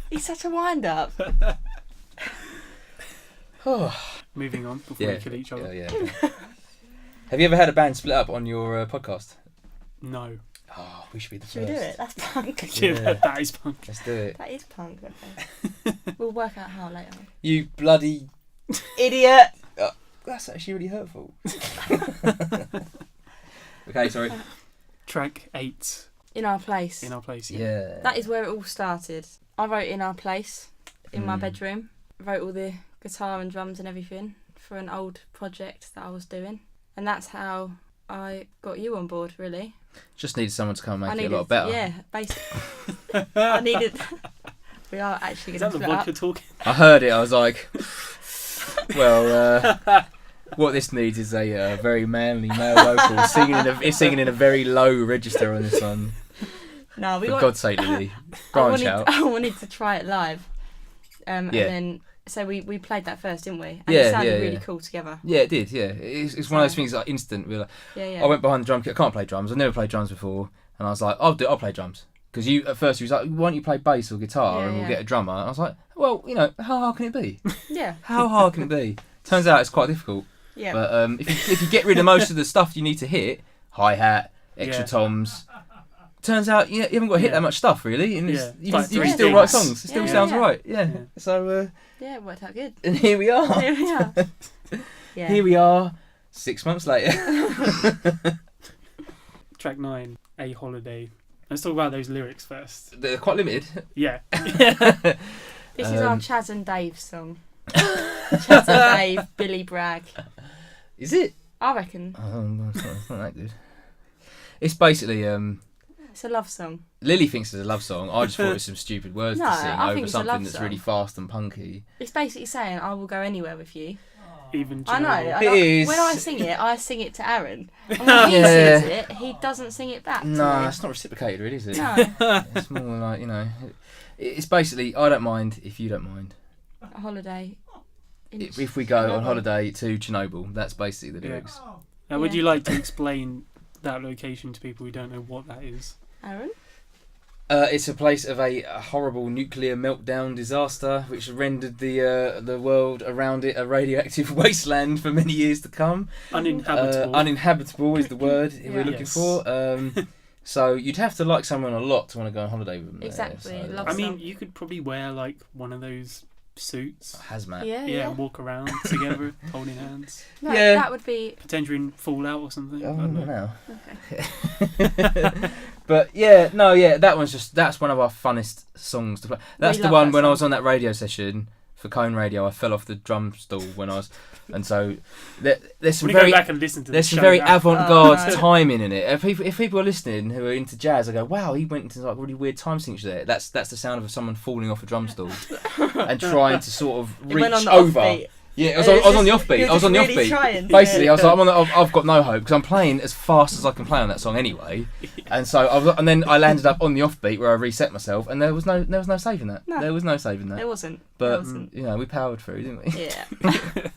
He's such a wind up. Moving on before we kill each other. Yeah. Have you ever had a band split up on your podcast? No. Oh, we should be the Should first. we do it? That's punk. Yeah, that is punk. Let's do it. That is punk. Okay. We'll work out how later. You bloody Idiot. That's actually really hurtful. Okay, sorry. Track 8. In Our Place. In Our Place. Yeah. That is where it all started. I wrote In Our Place in my bedroom. Wrote all the guitar and drums and everything for an old project that I was doing. And that's how I got you on board, really. Just needed someone to come and make it a lot better. Yeah, basically. I needed... We are actually Is going that to the split vodka up. talking? I heard it. I was like, well, what this needs is a very manly male vocal singing in a very low register on this one. No, For God's sake, Lily, branch out. I wanted to try it live. And then... So we played that first, didn't we? And Yeah, it sounded yeah. really cool together. Yeah, it did. Yeah, it's one of those things like instant. We're like, Yeah. I went behind the drum kit. I can't play drums. I've never played drums before, and I was like, I'll play drums. Because at first you was like, why don't you play bass or guitar and we'll get a drummer? And I was like, well, how hard can it be? Yeah. How hard can it be? Turns out it's quite difficult. Yeah. But if you get rid of most of the stuff you need to hit, hi hat, extra toms. Turns out you haven't got to hit that much stuff really, and you can still write songs. It still sounds right. Yeah. So. Yeah, it worked out good. And here we are. Here we are. Yeah. Here we are, 6 months later. Track 9, A Holiday. Let's talk about those lyrics first. They're quite limited. Yeah. This is our Chaz and Dave song. Chaz and Dave, Billy Bragg. Is it? I reckon. It's not that good. It's basically It's a love song. Lily thinks it's a love song. I just thought it was some stupid words No, to sing I think over it's a something love that's song. really fast and punky. It's basically saying, I will go anywhere with you. Even I know. Chernobyl. It is. When I sing it to Aaron. And when he sings it, he doesn't sing it back to No, me. it's not reciprocated, really, is it? No. It's more like, it's basically, I don't mind if you don't mind. A holiday. If we go on holiday to Chernobyl, that's basically the lyrics. Now, would you like to explain that location to people who don't know what that is? Aaron? It's a place of a horrible nuclear meltdown disaster, which rendered the world around it a radioactive wasteland for many years to come. Uninhabitable. Uninhabitable is the word we're looking Yes. for. So you'd have to like someone a lot to want to go on holiday with them. there, Exactly, so- love I mean, some- you could probably wear like one of those suits. Hazmat. Yeah, and walk around together, holding hands. No, Yeah. that would be. Potentially fall out or something. Oh, I don't know. now. Okay. But that's one of our funnest songs to play. That's We the love one that when I song. was on that radio session for Cone Radio. I fell off the drum stool when I was, and so there's some When you very go back and listen to there's the some show very now. avant-garde Oh, right. timing in it. If people are listening who are into jazz, I go, wow, he went into like really weird time signature there. That's the sound of someone falling off a drum stool and trying to sort of It went on reach the over. offbeat. Yeah, I was on the offbeat. You're I was on the just really offbeat. trying to- Basically, I was like, I've got no hope because I'm playing as fast as I can play on that song anyway. And so, and then I landed up on the offbeat where I reset myself, and there was no saving that. No. There was no saving that. There wasn't. But there wasn't. you know, we powered through, didn't we? Yeah.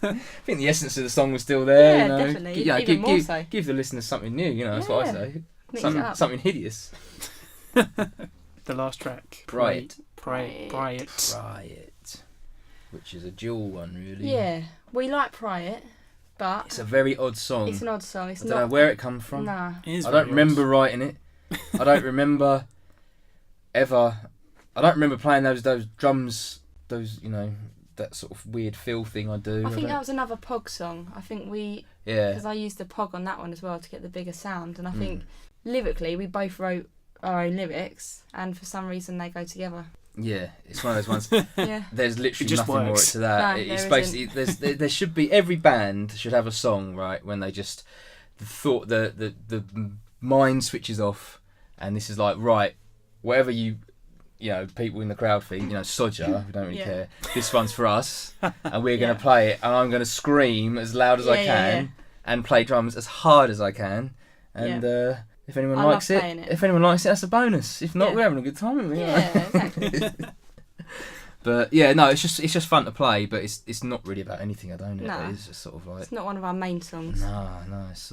I think the essence of the song was still there. Yeah, you know? definitely. You know, Even more so. give the listeners something new. You know, that's what I Yeah. say. Mix it up. Something hideous. The last track. Pray It. Pray It. Try it, which is a dual one, really. Yeah. We like Pry It, but It's a very odd song. it's an odd song. It's I don't not. know where it comes from. Nah. It is I very don't remember odd. writing it. I don't remember ever. I don't remember playing those drums. Those that sort of weird feel thing I do. I think don't- that was another Pog song. I think yeah. because I used the Pog on that one as well to get the bigger sound, and I Mm. think lyrically we both wrote our own lyrics, and for some reason they go together. Yeah, it's one of those ones. Yeah. There's literally It just nothing more works. to that. No, It's there basically there should be every band should have a song right when they just the mind switches off, and this is like right whatever people in the crowd think sodger we don't really Yeah. care. This one's for us, and we're going Yeah. to play it, and I'm going to scream as loud as I Yeah, can yeah. and play drums as hard as I can, and if anyone I love likes it, playing it. if anyone likes it, that's a bonus. If not, Yeah. we're having a good time, aren't we? Yeah, exactly. But yeah, no, it's just fun to play, but it's not really about anything. I don't know. No. It's just sort of like It's not one of our main songs. no, it's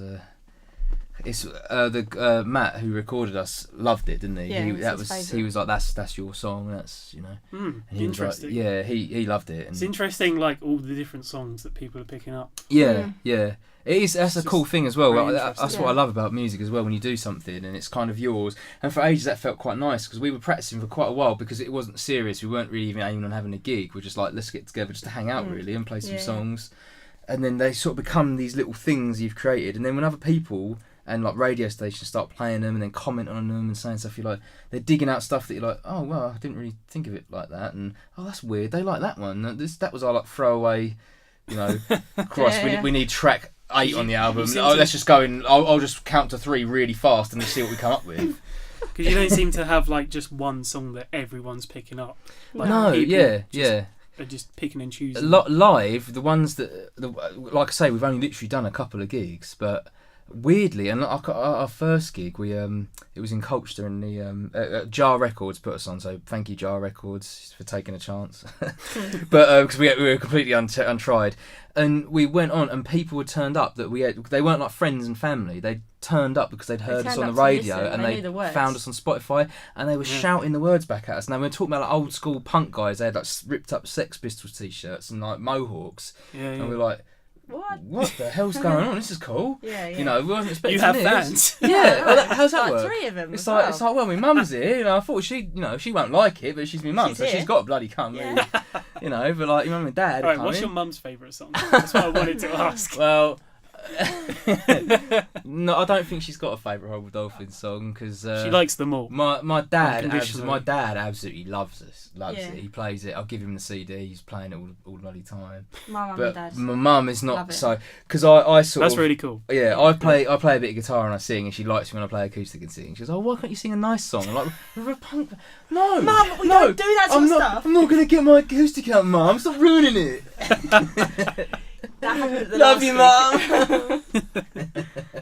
the Matt who recorded us loved it, didn't he? Yeah, it That was his was he favourite. was like that's your song. That's And he was like, Interesting. yeah, he loved it. And It's interesting, like all the different songs that people are picking up. yeah, Mm. yeah. It is. That's a It's cool just thing as well. very That's interesting. what I Yeah. love about music as well. When you do something and it's kind of yours. And for ages that felt quite nice because we were practicing for quite a while because it wasn't serious. We weren't really even aiming on having a gig. We're just like, let's get together just to hang out really and play some Yeah. songs. And then they sort of become these little things you've created. And then when other people and like radio stations start playing them and then comment on them and saying stuff, you're like, they're digging out stuff that you're like, oh well, I didn't really think of it like that. And oh, that's weird. They like that one. That was our like throwaway. Christ, Yeah. we need track 8 on the album. seem Oh, to- let's just go and I'll just count to 3 really fast and let's see what we come up with. Because you don't seem to have like just one song that everyone's picking up. Like, No, people yeah, just yeah. Are just picking and choosing. A lot live, the ones that, like I say, we've only literally done a couple of gigs, but weirdly, and our first gig, it was in Colchester, and the Jar Records put us on. So thank you, Jar Records, for taking a chance. But because we were completely untried, and we went on, and people had turned up that they weren't like friends and family. They turned up because they'd heard us turned on up the to radio, listen, and they they knew the words. found us on Spotify, and they were shouting the words back at us. Now we're talking about like old school punk guys. They had like ripped up Sex Pistols t-shirts and like mohawks, yeah, and we're like, what the hell's going on? This is cool. Yeah, yeah. We wasn't expecting You have this. fans. Yeah, well, how's that like work? 3 of them. It's as like well. well, my mum's here. I thought she won't like it, but she's my mum, She's so here. she's got to bloody come. Yeah. Really. But like your mum and dad. All right, come what's in. your mum's favourite song? That's what I wanted to ask. Well, no, I don't think she's got a favourite Horrible Dolphins song because She likes them all. my dad Unconditionally. absolutely loves Yeah. it. He plays it. I'll give him the CD. He's playing it all the bloody time. My mum and But dad. my mum is Love not it. so because I sort That's of really cool. yeah, I play a bit of guitar and I sing, and she likes me when I play acoustic and sing. She goes, "Oh, why can't you sing a nice song?" I'm like, "We're a punk." No, Mum, we no, don't do that sort I'm of not. stuff. I'm not gonna get my acoustic out, Mum. Stop ruining it. That happened at the Love last you, gig. Mum.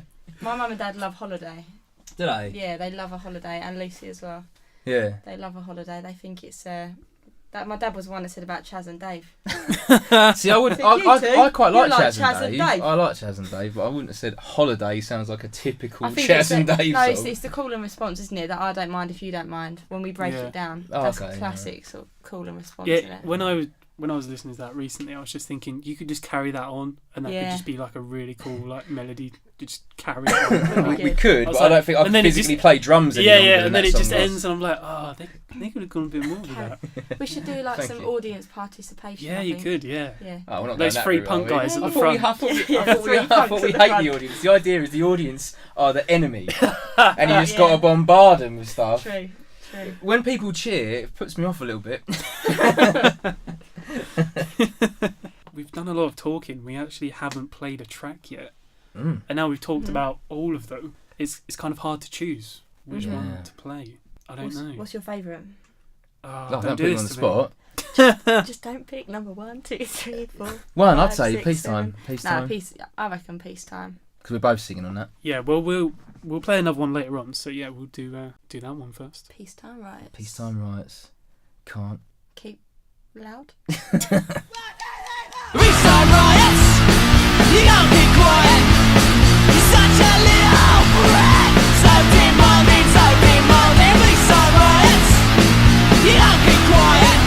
My mum and dad love Holiday. Did I? Yeah, they love a holiday, and Lucy as well. Yeah. They love a holiday. They think it's That my dad was the one that said about Chaz and Dave. See, I quite like Chaz and Dave. I like Chaz and Dave, but I wouldn't have said holiday sounds like a typical Chaz and Dave song. song. It's the call and response, isn't it? That I don't mind if you don't mind. When we break it down, that's a classic sort of call and response. Yeah, isn't it? when I was listening to that recently, I was just thinking you could just carry that on, and that could just be like a really cool like melody. To just carry it on. We could, but I don't think I could physically play drums any longer. Yeah, and then it just ends, and I'm like, oh, they could have gone a bit more with that. We should do like some audience participation. Yeah, you could, yeah. Oh, we're not those three punk guys at the front. I thought we hate the audience. The idea is the audience are the enemy, and you just got to bombard them with stuff. True. When people cheer, it puts me off a little bit. We've done a lot of talking. We actually haven't played a track yet. And now we've talked about all of them. It's kind of hard to choose which one to play. I don't know. What's your favourite? Don't put you on the spot. Just don't pick number 1, 2, 3, 4. One, 5, I'd say 6, peacetime. 7. Peacetime. I reckon peacetime. Because we're both singing on that. Yeah, well, we'll play another one later on. So yeah, we'll do that one first. Peacetime riots. Peacetime riots. Can't. Keep loud. Peacetime riots. You don't keep quiet. You're such a little brat. So demanding. Peacetime riots. You don't keep quiet.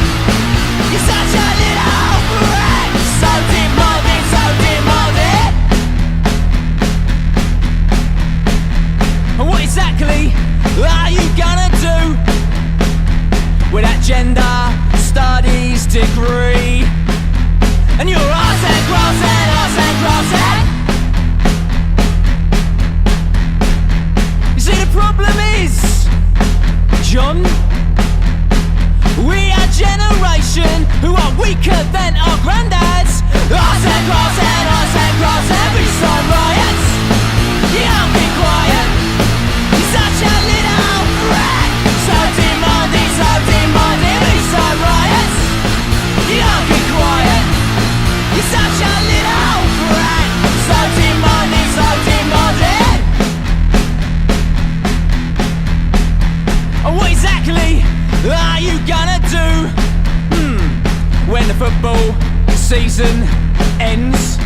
You're such a little brat. So demanding. And what exactly are you gonna do with that gender studies degree? And your arse and crosshead. You see the problem is, John, we are a generation who are weaker than our granddads. Arse and crosshead, peacetime riots. You don't be quiet. You're such a little brat. So demanding, peacetime riots. You don't be quiet. You're such a little brat. So demanding. And what exactly are you gonna do when the football season ends?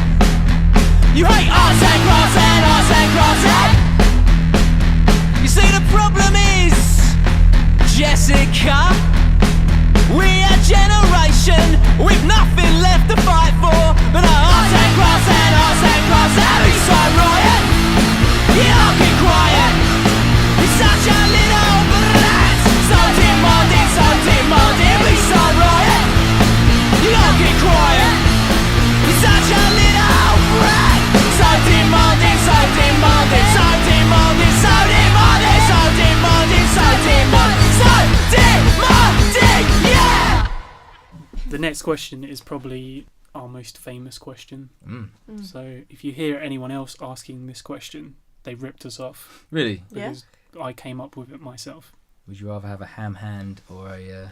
You hate arse and crosshead. You see the problem is, Jessica, we are a generation with nothing left to fight for but a arse and crosshead. Peacetime riot. You don't keep quiet. You're such a little brat. So demanding. Peacetime riot. You don't keep quiet. You're such a little brat. So demanding. Yeah. The next question is probably our most famous question. So if you hear anyone else asking this question, they ripped us off. Really? Because I came up with it myself. Would you rather have a ham hand or a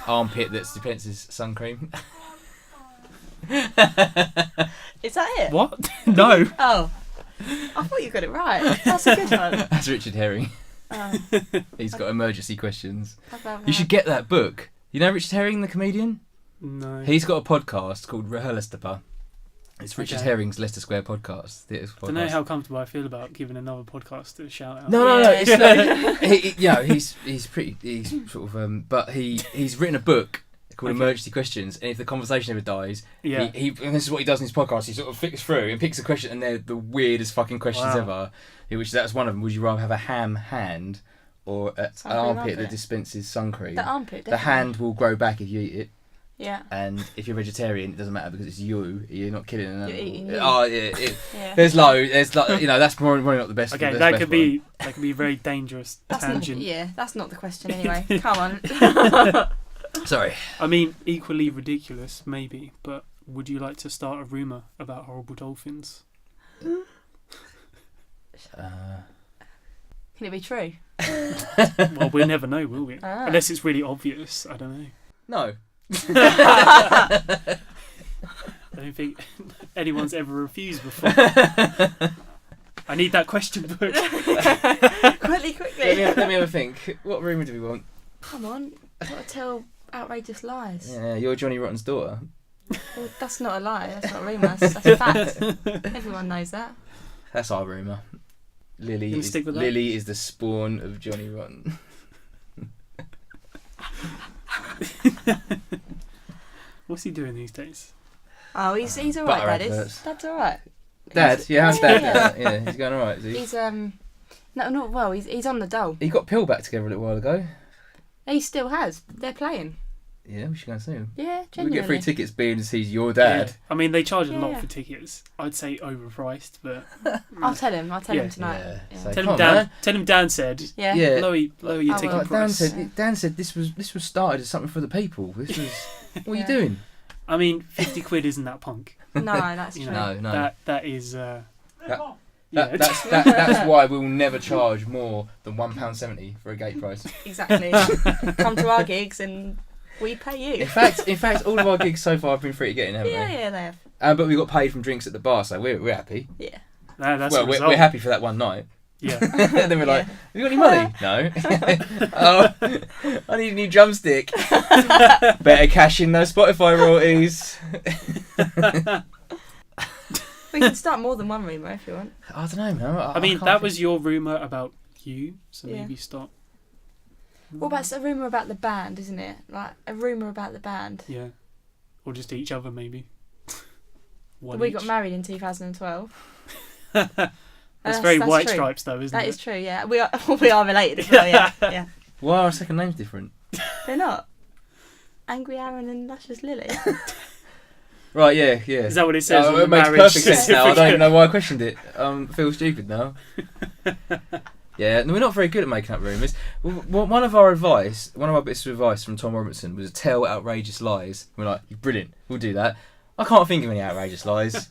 armpit that dispenses sun cream? Is that it? What? No. Oh. I thought you got it right. That's a good one. That's Richard Herring. Oh. He's got emergency questions. How about You that? should get that book. You know Richard Herring, the comedian? No. He's got a podcast called Rehearlester. It's Richard Okay. Herring's Leicester Square podcast. I don't know how comfortable I feel about giving another podcast a shout out. No. Yeah. It's not, he's sort of, but he's written a book called Okay. Emergency Questions, and if the conversation ever dies, Yeah. he and this is what he does in his podcast. He sort of flicks through and picks a question, and they're the weirdest fucking questions Wow. ever. Which that's one of them. Would you rather have a ham hand or an Sun cream armpit armpit? that dispenses sun cream? The armpit, The definitely. hand will grow back if you eat it. Yeah. And if you're vegetarian, it doesn't matter because it's you. You're not killing an animal. You're eating you. Oh yeah. Yeah. There's that's probably not the best. Okay, the that best could be a very dangerous tangent. That's not the question anyway. Come on. one. Sorry. I mean, equally ridiculous, maybe, but would you like to start a rumour about horrible dolphins? Can it be true? Well, we'll never know, will we? Ah. Unless it's really obvious. I don't know. No. I don't think anyone's ever refused before. I need that question book. Quickly. Let me have a think. What rumour do we want? Come on. Gotta tell outrageous lies. Yeah, you're Johnny Rotten's daughter. Well, that's not a lie. That's not a rumour. That's a fact. Everyone knows that. That's our rumour. Lily Gonna is, stick with that? Lily is the spawn of Johnny Rotten. Oh, What's he doing these days? he's all right, Butter Dad. adverts. Dad's all right. Dad? Yeah, how's Dad? Yeah, he's going alright, is he? He's no, not well. He's on the dole. He got Pill back together a little while ago. He still has. They're playing. Yeah, we should go and see him. Yeah, We genuinely. get free tickets being as he's your dad. Yeah. I mean, they charge a lot Yeah. for tickets. I'd say overpriced, but I'll tell him. I'll tell Yeah. him tonight. Yeah. Yeah. So, tell come him on, Dan. man. Tell him Dan said Yeah. Yeah. lower your Oh, ticket well. Dan price. said this was started as something for the people. This was what are you Yeah. doing? I mean, 50 quid isn't that punk. No, that's You true. know, No. That is. That- Yeah. That's why we'll never charge more than £1.70 for a gate price. Exactly. Come to our gigs and we pay you. In fact, all of our gigs so far have been free to get in, haven't Yeah, they? yeah, they have. But we got paid from drinks at the bar, so we're happy. Yeah. That's Well, a we're result. happy for that one night. Yeah. And then we're like, Yeah. have you got any money? No. Oh, I need a new drumstick. Better cash in those Spotify royalties. We can start more than one rumour if you want. I don't know, man. I mean, can't that think- was your rumour about you, so Yeah. maybe stop. Well, that's a rumour about the band, isn't it? Like, a rumour about the band. Yeah. Or just each other, maybe. One We each. got married in 2012. That's very White true. Stripes, though, isn't That it? is true, yeah. We are related as well, yeah. Yeah. Why are our second names different? They're not. Angry Aaron and Luscious Lily. Right, yeah. Is that what it says on it the makes marriage perfect sense now. I don't even certificate? know why I questioned it. I feel stupid now. Yeah, no, we're not very good at making up rumours. One of our bits of advice from Tom Robertson was tell outrageous lies. We're like, brilliant, we'll do that. I can't think of any outrageous lies.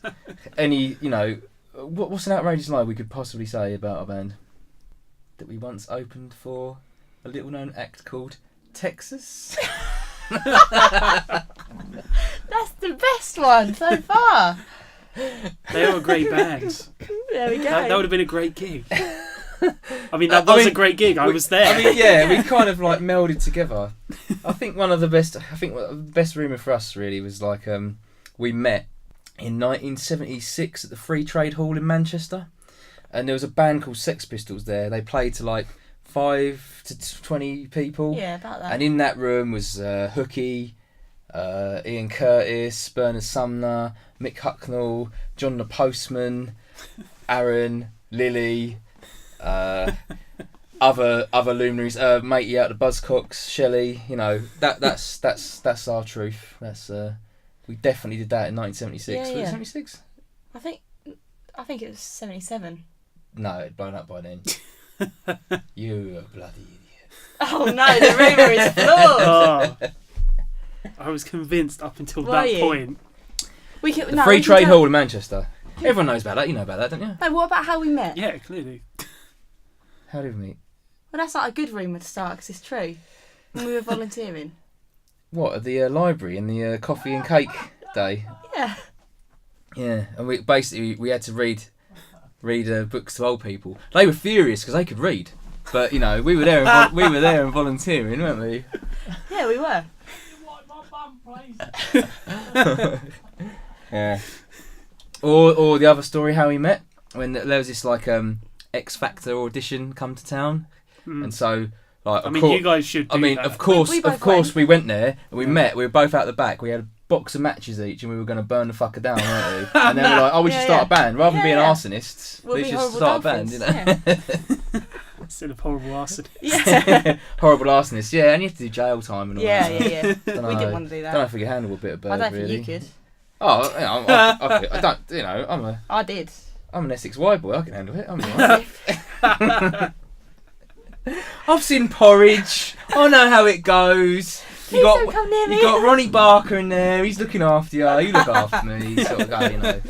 What's an outrageous lie we could possibly say about our band? That we once opened for a little known act called Texas? That's the best one so far. They are a great band. There we go. That would have been a great gig. I mean, that was a great gig. I was there. I mean, yeah, we kind of like melded together. I think the best rumour for us really was like we met in 1976 at the Free Trade Hall in Manchester, and there was a band called Sex Pistols there. They played to like 5 to 20 people. Yeah, about that. And in that room was Hooky, Ian Curtis, Bernard Sumner, Mick Hucknall, John the Postman, Aaron, Lily, other luminaries, Matey out the Buzzcocks, Shelley. You know, that's our truth. That's we definitely did that in 1976. Yeah, Was yeah. it 76? I think it was 77. No, it'd blown up by then. You a bloody idiot. Oh no, the rumour is flawed. Oh. I was convinced up until Were that you? point. We can, The no, Free we can Trade tell- Hall in Manchester. Everyone knows about that. You know about that, don't you? No, what about how we met? Yeah, clearly. How did we meet? Well, that's like a good rumour to start because it's true. When we were volunteering. What, at the library in the coffee and cake day? Yeah. Yeah, and we had to read books to old people. They were furious because they could read, but you know we were there and volunteering, weren't we? Yeah, we were. You wipe my bum, please. Yeah. Or the other story, how we met when there was this like X Factor audition come to town, and so like I mean, you guys should do that. of course, We both of course, went. we went there and we met. We were both out the back. We had a box of matches each, and we were going to burn the fucker down, weren't we? And then we're like, oh, we should Yeah, start yeah. a band rather than being Yeah, yeah. arsonists. We'll we be should horrible start a band, you know. dolphins, Instead of horrible arson. Yeah. Horrible arsonists, yeah, and you have to do jail time and all Yeah, that. yeah, yeah. Don't We know. didn't want to do Don't know that. if we could handle a bit of bird, I don't really. think you could. Oh, you know, I don't. You know, I did. I'm an Essex Y boy. I can handle it. I'm alright. I've seen Porridge. I know how it goes. Please don't come near me. You got Ronnie Barker in there. He's looking after you. You look after me. Sort of guy, you know.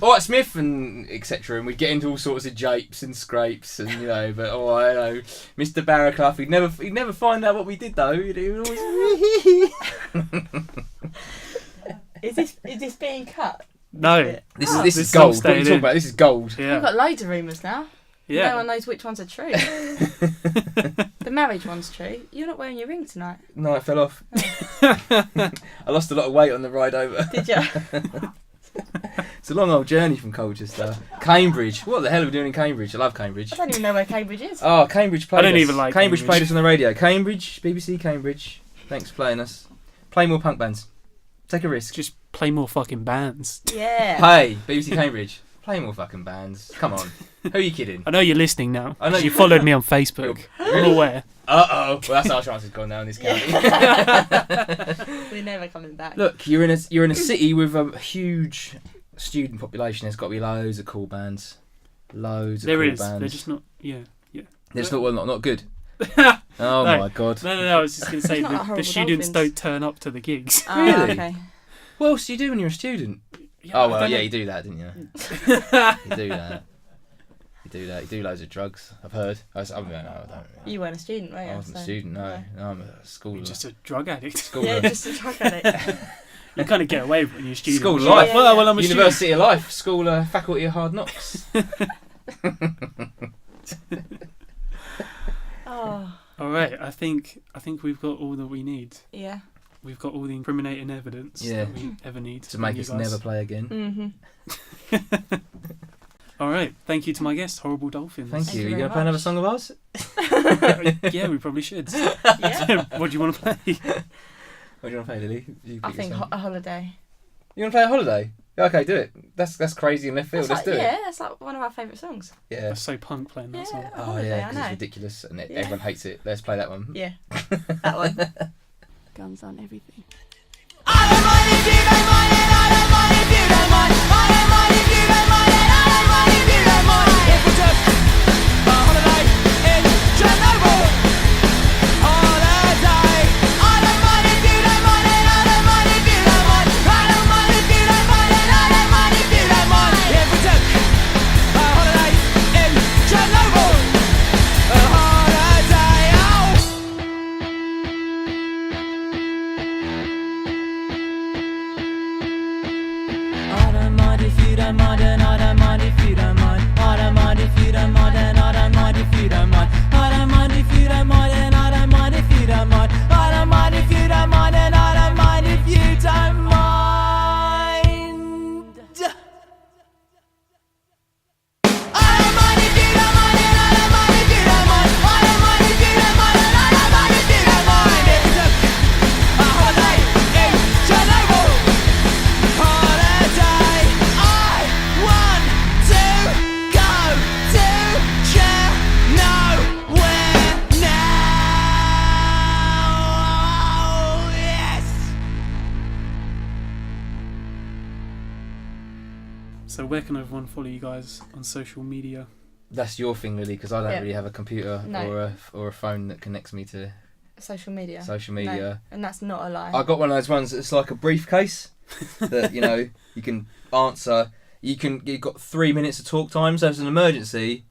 All right, Smith and etc. And we'd get into all sorts of japes and scrapes, and you know. But I know Mr. Barraclough. He'd never find out what we did though. He'd always. Is this being cut? No. This Oh. is This gold. song's What are you staying talking in. about? This is gold. We've Yeah. got loads of rumours now. Yeah. No one knows which ones are true. The marriage one's true. You're not wearing your ring tonight. No, it fell off. I lost a lot of weight on the ride over. Did you? It's a long old journey from Colchester. Cambridge. What the hell are we doing in Cambridge? I love Cambridge. I don't even know where Cambridge is. Oh, Cambridge played us. I don't even like Cambridge. Cambridge. Played us on the radio. Cambridge, BBC Cambridge. Thanks for playing us. Play more punk bands. Take a risk. Just play more fucking bands. Yeah. Hey, BBC Cambridge. Play more fucking bands. Come on. Who are you kidding? I know you're listening now. I know 'cause you followed me on Facebook. Really? I'm aware. Uh-oh. Well, that's our chance has gone now in this county. We're never coming back. Look, you're in a city with a huge student population. There's got to be loads of cool bands. Loads of There cool is. bands. They're just not. Yeah. They're just not good. No. Oh my god. No. I was just going to say It's not like the Horrible students Dolphins. don't turn up to the gigs. Oh, Really? Okay. What else do you do when you're a student? Yeah, Oh I well, don't yeah, know. you do that, didn't you? You do that. You do loads of drugs. I've heard. I don't know. You weren't a student, were you? I wasn't a So- student. No, I'm a schooler. You're just a drug addict. Schooler. Yeah, just a drug addict. You kind of get away with it when you're a student. School You're life. like, well, I'm a University of Life. School Faculty of Hard Knocks. Oh, All right. I think we've got all that we need. yeah. We've got all the incriminating evidence Yeah. that we ever need To make from us you guys. never play again. Mm-hmm. All right. Thank you to my guest, Horrible Dolphins. Thank you. you Are you very going to play another much. song of ours? Yeah, we probably should. Yeah. What do you want to play? What do you want to play, Lily? You I pick your think song. a holiday. You want to play a holiday? Yeah, okay, do it. That's crazy in left field. That's Let's do it. yeah, that's like one of our favourite songs. Yeah. That's so punk playing that Yeah. song. A Oh holiday, yeah, I because know. it's ridiculous and Yeah. everyone hates it. Let's play that one. Yeah, that one. Guns on everything. I don't mind if you don't mind it, I don't mind if you don't mind. I don't mind if you don't mind it, I don't mind if you don't mind. If we took a holiday in Chernobyl, holiday. I don't mind if you don't mind it, I don't mind if you don't mind. I don't mind if you don't mind it, I don't mind if you don't mind. If we took a holiday in Chernobyl, a holiday. Oh. I don't mind if you don't mind, and I don't mind if you don't mind. I don't mind if you don't mind, and I don't mind if you don't mind. I don't mind if you don't mind, and I don't mind if you don't mind. I don't mind if you don't mind, and I don't mind if you don't mind. I don't mind if you don't mind, and I don't mind if you don't mind. I don't mind if you don't mind, and I don't mind if you don't mind. If we took a holiday in Chernobyl, holiday. I want to go to Chernobyl now. Yes. So where can everyone follow you guys on social media? That's your thing, Lily, because I don't Yeah. really have a computer No. or a phone that connects me to Social media. social No, media. and that's not a lie. I got one of those ones that's like a briefcase that you can answer. You've got 3 minutes of talk time, so if it's an emergency,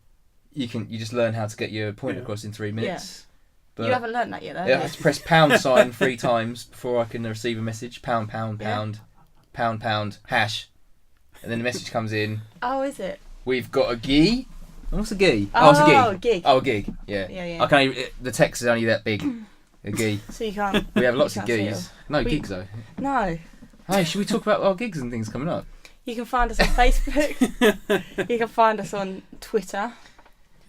you just learn how to get your point Yeah. across in 3 minutes. you haven't learnt that yet, though. I have have to press pound sign 3 times before I can receive a message. Pound, pound, Yeah. pound, pound, pound, hash, and then the message comes in. you? Oh, is it? We've got a gig. What's a gig? Oh, it's a gig. Gig. Oh, a gig. Yeah. Yeah, yeah. I can't even, the text is only that big. A gig. So you can't. We have lots You of can't see gigs. No We- gigs though. No. Hey, should we talk about our gigs and things coming up? You can find us on Facebook. You can find us on Twitter.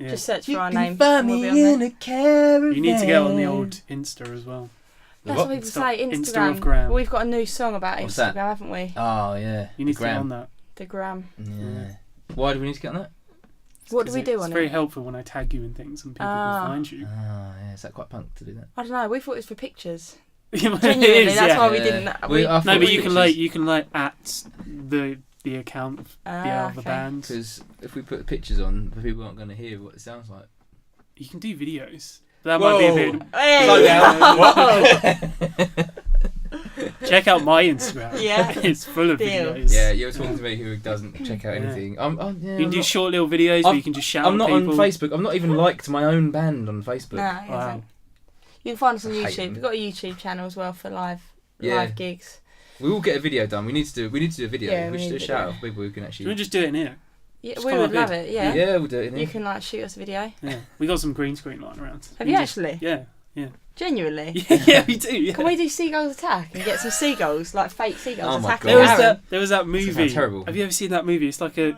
Yeah. Just search for our You name. can find and we'll me be on in there. a caravan. You need to get on the old Insta as well. The That's what? what people Stop. say. Insta Instagram. of Gram. We've got a new song about What's Instagram, that? haven't we? Oh yeah. You need The to get gram. on that. The gram. Yeah. Why do we need to get on that? What do we do It's on very it? helpful when I tag you in things and people Ah. will find you. Oh yeah. Is that quite punk to do that? I don't know. We thought it was for pictures. It Genuinely, is, that's yeah. why we Yeah. didn't. I No, thought but it you was can like at the account of the other okay. band. because if we put the pictures on, the people aren't going to hear what it sounds like. You can do videos. That might be a bit. Hey! Slow down. Check out my Instagram. Yeah. It's full of Deal. videos. Yeah, you're talking to me who doesn't check out Yeah. anything. Yeah, You can do short little videos where you can just shout I'm at not people. on Facebook. I'm not even liked my own band on Facebook. Nah, it Wow. isn't. You can find us on I hate YouTube. them. We've got a YouTube channel as well for live Yeah. gigs. We will get a video done. We need to do a video. Yeah, we we should do need a a shout video. out for people who can Do you actually. want to just do it in here? Yeah, Just we come would up love here. it. Yeah. Yeah, we'll do it in You here. can like shoot us a video. Yeah, we got some green screen lying around. Have We you just- actually? Yeah. Genuinely. Yeah, we do. Yeah. Can we do Seagulls Attack and get some seagulls, like fake seagulls Oh my attacking God. There was that movie. sounds terrible. Have you ever seen that movie? It's like a.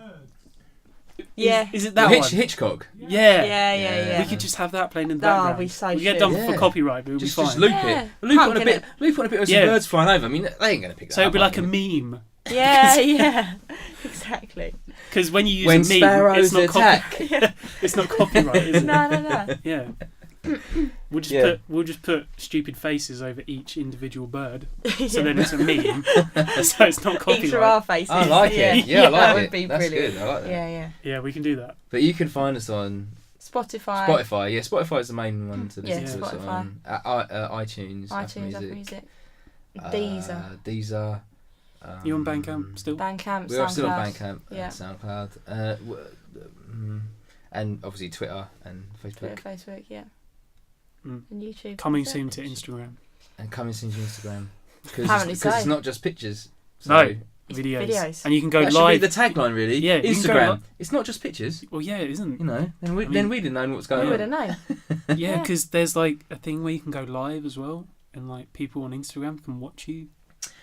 Yeah. Is it that one? Hitchcock. Yeah. Yeah. We could just have that playing in the Oh, background. we so get should. done Yeah. for copyright, but it'll Just be fine. loop Yeah. it. Loop Punk, on a bit. innit? Loop on a bit with some Yeah. birds flying over. I mean, they ain't gonna pick that So up. it'll be like a are they? meme. Yeah. Exactly. Because when you use When a meme, sparrows it's not attack. it's not copyright, is it? No. Yeah. We'll just Yeah. put stupid faces over each individual bird, so then it's a meme. So it's not Each of our copyright. faces. I like it. Yeah, I that like would it. be That's brilliant. good. I like that. Yeah. Yeah, we can do that. But you can find us on Spotify. Spotify. Yeah, Spotify is the main one to Yeah, listen to us Spotify. on. iTunes, iTunes, Apple Music, Music. Deezer. You on Bandcamp still? Bandcamp. We're still on SoundCloud. Bandcamp, Yeah. SoundCloud, and obviously Twitter and Facebook. Twitter, Facebook, yeah. Mm. And YouTube. Coming That's soon it. to Instagram. And coming soon to Instagram. Because Apparently it's so. not just pictures. So No. It's Videos. And you can go that should live. be the tagline, really. Yeah, you can go Instagram. li- It's not just pictures. Well, yeah, it isn't. You know, then we I mean- didn't know what's We going would on. have known. Yeah, Yeah. because there's like a thing where you can go live as well, and like people on Instagram can watch you.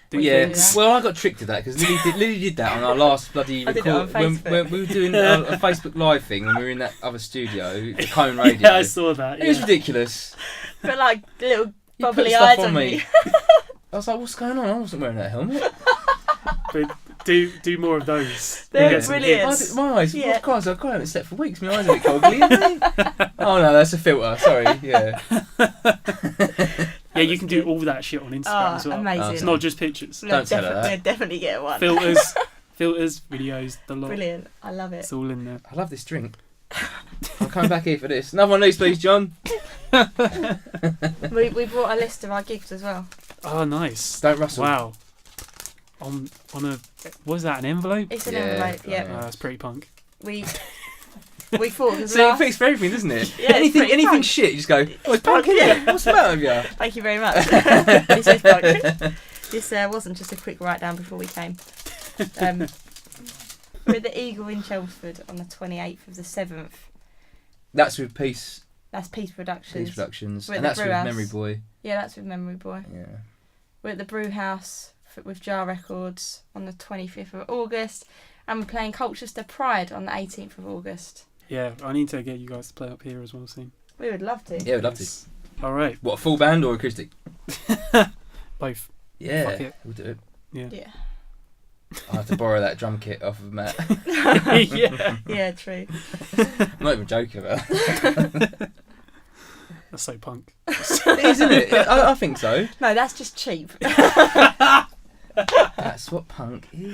Do Yeah, things. Yeah. well, I got tricked to that because Lily did that on our last bloody I did it on record when Facebook. we were doing a Facebook Live thing when we were in that other studio, the Cone Radio. Yeah, I saw that. It was Yeah. ridiculous. But like little You put bubbly stuff eyes on on me. me. I was like, what's going on? I wasn't wearing that helmet. But do more of those. They're We'll get some brilliant. hits. My eyes, Yeah. of course, I've haven't slept for weeks. My eyes are a bit goggly, aren't they? Oh no, that's a filter. Sorry, yeah. Yeah, you can do all that shit on Instagram as well. amazing. It's not just pictures. We'll Don't tell her that. We'll definitely get one. Filters, videos, the lot. Brilliant. I love it. It's all in there. I love this drink. I'm coming back here for this. Another one of these, please, John. We brought a list of our gifts as well. Oh, nice. Don't rustle. Wow. On a what is that? An envelope? It's an Yeah, envelope, yeah. right. That's pretty punk. We thought because See, it fits for everything, doesn't it? Yeah, it's pretty anything punk. shit, you just go, oh, it's punk, isn't it? What's the matter with you? Thank you very much. This is punk. This wasn't just a quick write down before we came. We're at the Eagle in Chelmsford on the 28th of the 7th. That's with Peace That's Peace Productions. Productions, We're at and the that's with brew house. Memory Boy. Yeah, that's with Memory Boy. Yeah. We're at the Brew House with Jar Records on the 25th of August. And we're playing Colchester Pride on the 18th of August. Yeah, I need to get you guys to play up here as well soon. We would love to. Yeah, we'd love to. All right, What, a full band or acoustic? both. Yeah, Fuck it. we'll do it. Yeah. I'll have to borrow that drum kit off of Matt. Yeah, Yeah, true. I'm not even joking about it. that's so punk. Isn't it? I think so. No, that's just cheap. That's what punk is.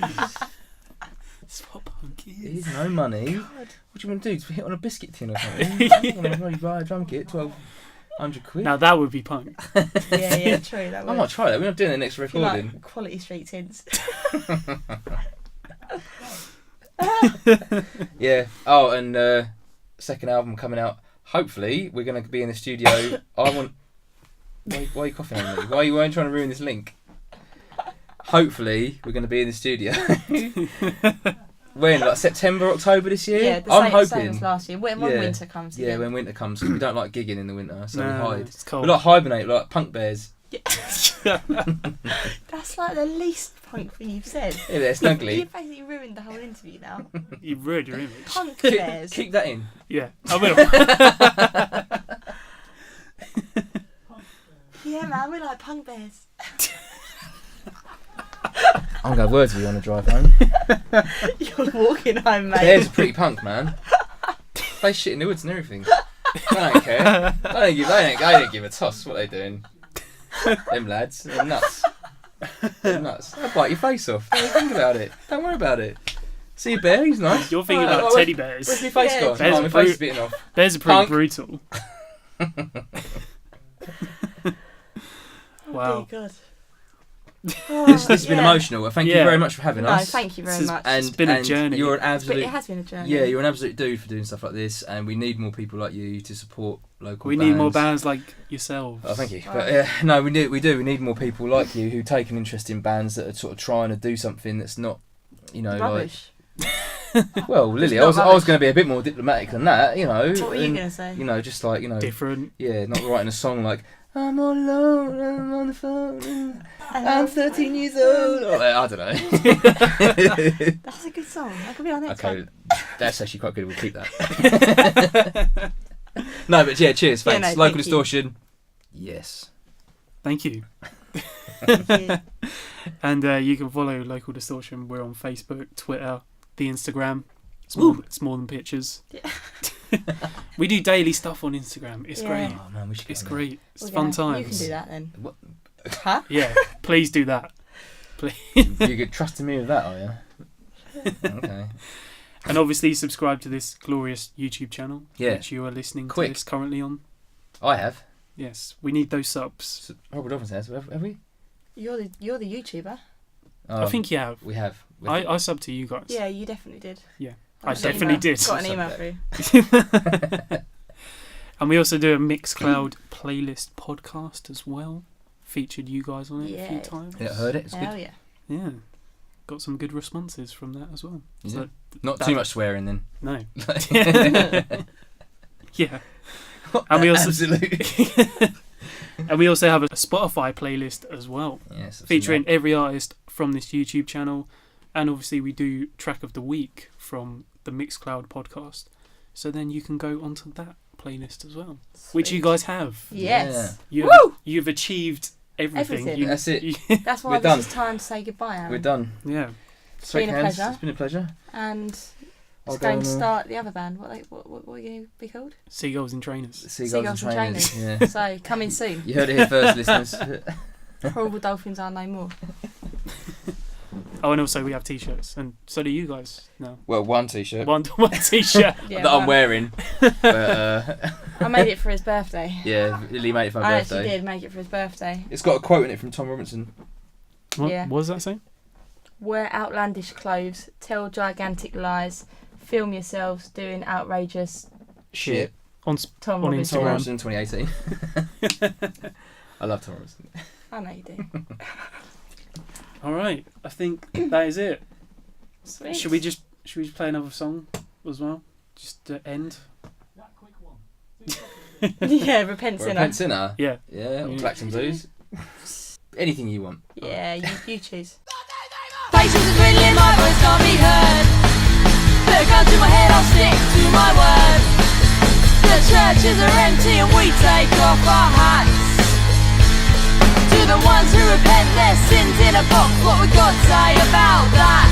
That's what punk It is. is no money. What do you want to do? To hit on a biscuit tin or something? You want to buy a drum kit, 1,200 quid? Now that would be punk. Yeah, true. That I would. might try that. We're not doing the next If you like recording. Quality Street tins. Yeah. Oh, and second album coming out. Hopefully, we're going to be in the studio. I want. Why are you coughing on me? Why are you trying to ruin this link? Hopefully, we're going to be in the studio. When, like September, October this year? Yeah, the I'm same hoping. as last year. When Yeah. winter comes Yeah, again. when winter comes, 'cause we don't like gigging in the winter, so we No, hide. it's cold. We like hibernate, like punk bears. That's like the least punk thing you've said. Yeah, they're You snuggly. basically ruined the whole interview now. You've ruined your image. Punk bears. Keep that in. Yeah, I will. Yeah, man, we're like punk bears. I'm going to have words with you on the drive home. You're walking home, mate. Bears are pretty punk, man. They shit in the woods and everything. They don't care. They don't give a toss what they're doing. Them lads, they're nuts. They're nuts. They'll bite your face off. Don't think about it. Don't worry about it. See a bear, he's nice. You're thinking Oh, about where's- teddy Where's bears. my face Yeah, gone? bears Oh, are my face is brute- bitten off. Bears are pretty Punk. brutal. Oh, Wow. dear God. This has been Yeah. emotional. Thank you Yeah. very much for having No, us. thank you very This is- much. And, It's been a and journey. You're an But it absolute. has been a journey. Yeah, you're an absolute dude for doing stuff like this, and we need more people like you to support local. We need more bands like yourselves. Oh, thank you. Oh. But no, we do. We need more people like you who take an interest in bands that are sort of trying to do something that's not, you know, Rubbish. Well, Lily, I not was going to be a bit more diplomatic than that, you know. What were you going to say? You know, just like, you know. Different. Yeah, not writing a song like, I'm all alone, I'm on the phone, I'm 13 years old. Or, I don't know. That's a good song. That could be our next one. That's actually quite good. We'll keep that. No, but yeah, cheers, thanks. Yeah, no, Local thank Distortion. Yes. Thank you. Thank you. And you can follow Local Distortion. We're on Facebook, Twitter, the Instagram. It's more than pictures. Yeah. We do daily stuff on Instagram. It's Yeah. great. Oh man, we should get It's on great. It's Well, fun yeah, times. You can do that then. What? Huh? Yeah, please do that. Please. You could trusting me with that, are you? Okay. And obviously subscribe to this glorious YouTube channel, Yeah. which you are listening Quick. to this currently on. I have. Yes, we need those subs. Robert Dolphins has. Have we? You're the YouTuber. I think you have. we have. I sub to you guys. Yeah, you definitely did. I got an definitely email- did. Got an email through. And we also do a Mixcloud playlist podcast as well. Featured you guys on it a few Yeah. times. Yeah, I heard it. It's Hell good. yeah. Yeah. Got some good responses from that as well. Is So, it? Not that- too much swearing then. No. Yeah. And we also Absolutely. and we also have a Spotify playlist as well, Yes. I've seen featuring that. every artist from this YouTube channel, and obviously we do track of the week from the Mixcloud podcast. So then you can go onto that playlist as well, which you Sweet. guys have. Yes. You've achieved everything. Everything. That's it. That's why We're this done. is time to say goodbye, Aaron. We're done. Yeah. Shake been a hands. pleasure. It's been a pleasure. And I'll it's going to go on, start the other band. What are you going to be called? Seagulls and Trainers. Seagulls and Trainers. Yeah. So coming soon. You heard it here first, listeners. Horrible Dolphins are no more. Oh, and also we have t-shirts, and so do you guys now. Well, one t-shirt One t-shirt. Yeah, that I'm well, wearing. But, I made it for his birthday. yeah, Lily made it for my I birthday. actually did make it for his birthday. It's got a quote in it from Tom Robinson. What, Yeah. what does that say? Wear outlandish clothes, tell gigantic lies, film yourselves doing outrageous Shit. On Tom On Robinson. Tom Instagram. Robinson 2018. I love Tom Robinson. I know you do. All right, I think that is it. Sweet. Should we just play another song as well, just to end? That quick one. Yeah, repent Or a sinner. Pent Sinner. Yeah. Yeah, or Yeah. Clacton Blues. Anything you want. Yeah, you choose. Patience is dwindling, my voice can't be heard. Put a gun to my head, I'll stick to my word. The churches are empty and we take off our hats. To the ones who repent their sins in a box, what would God say about that?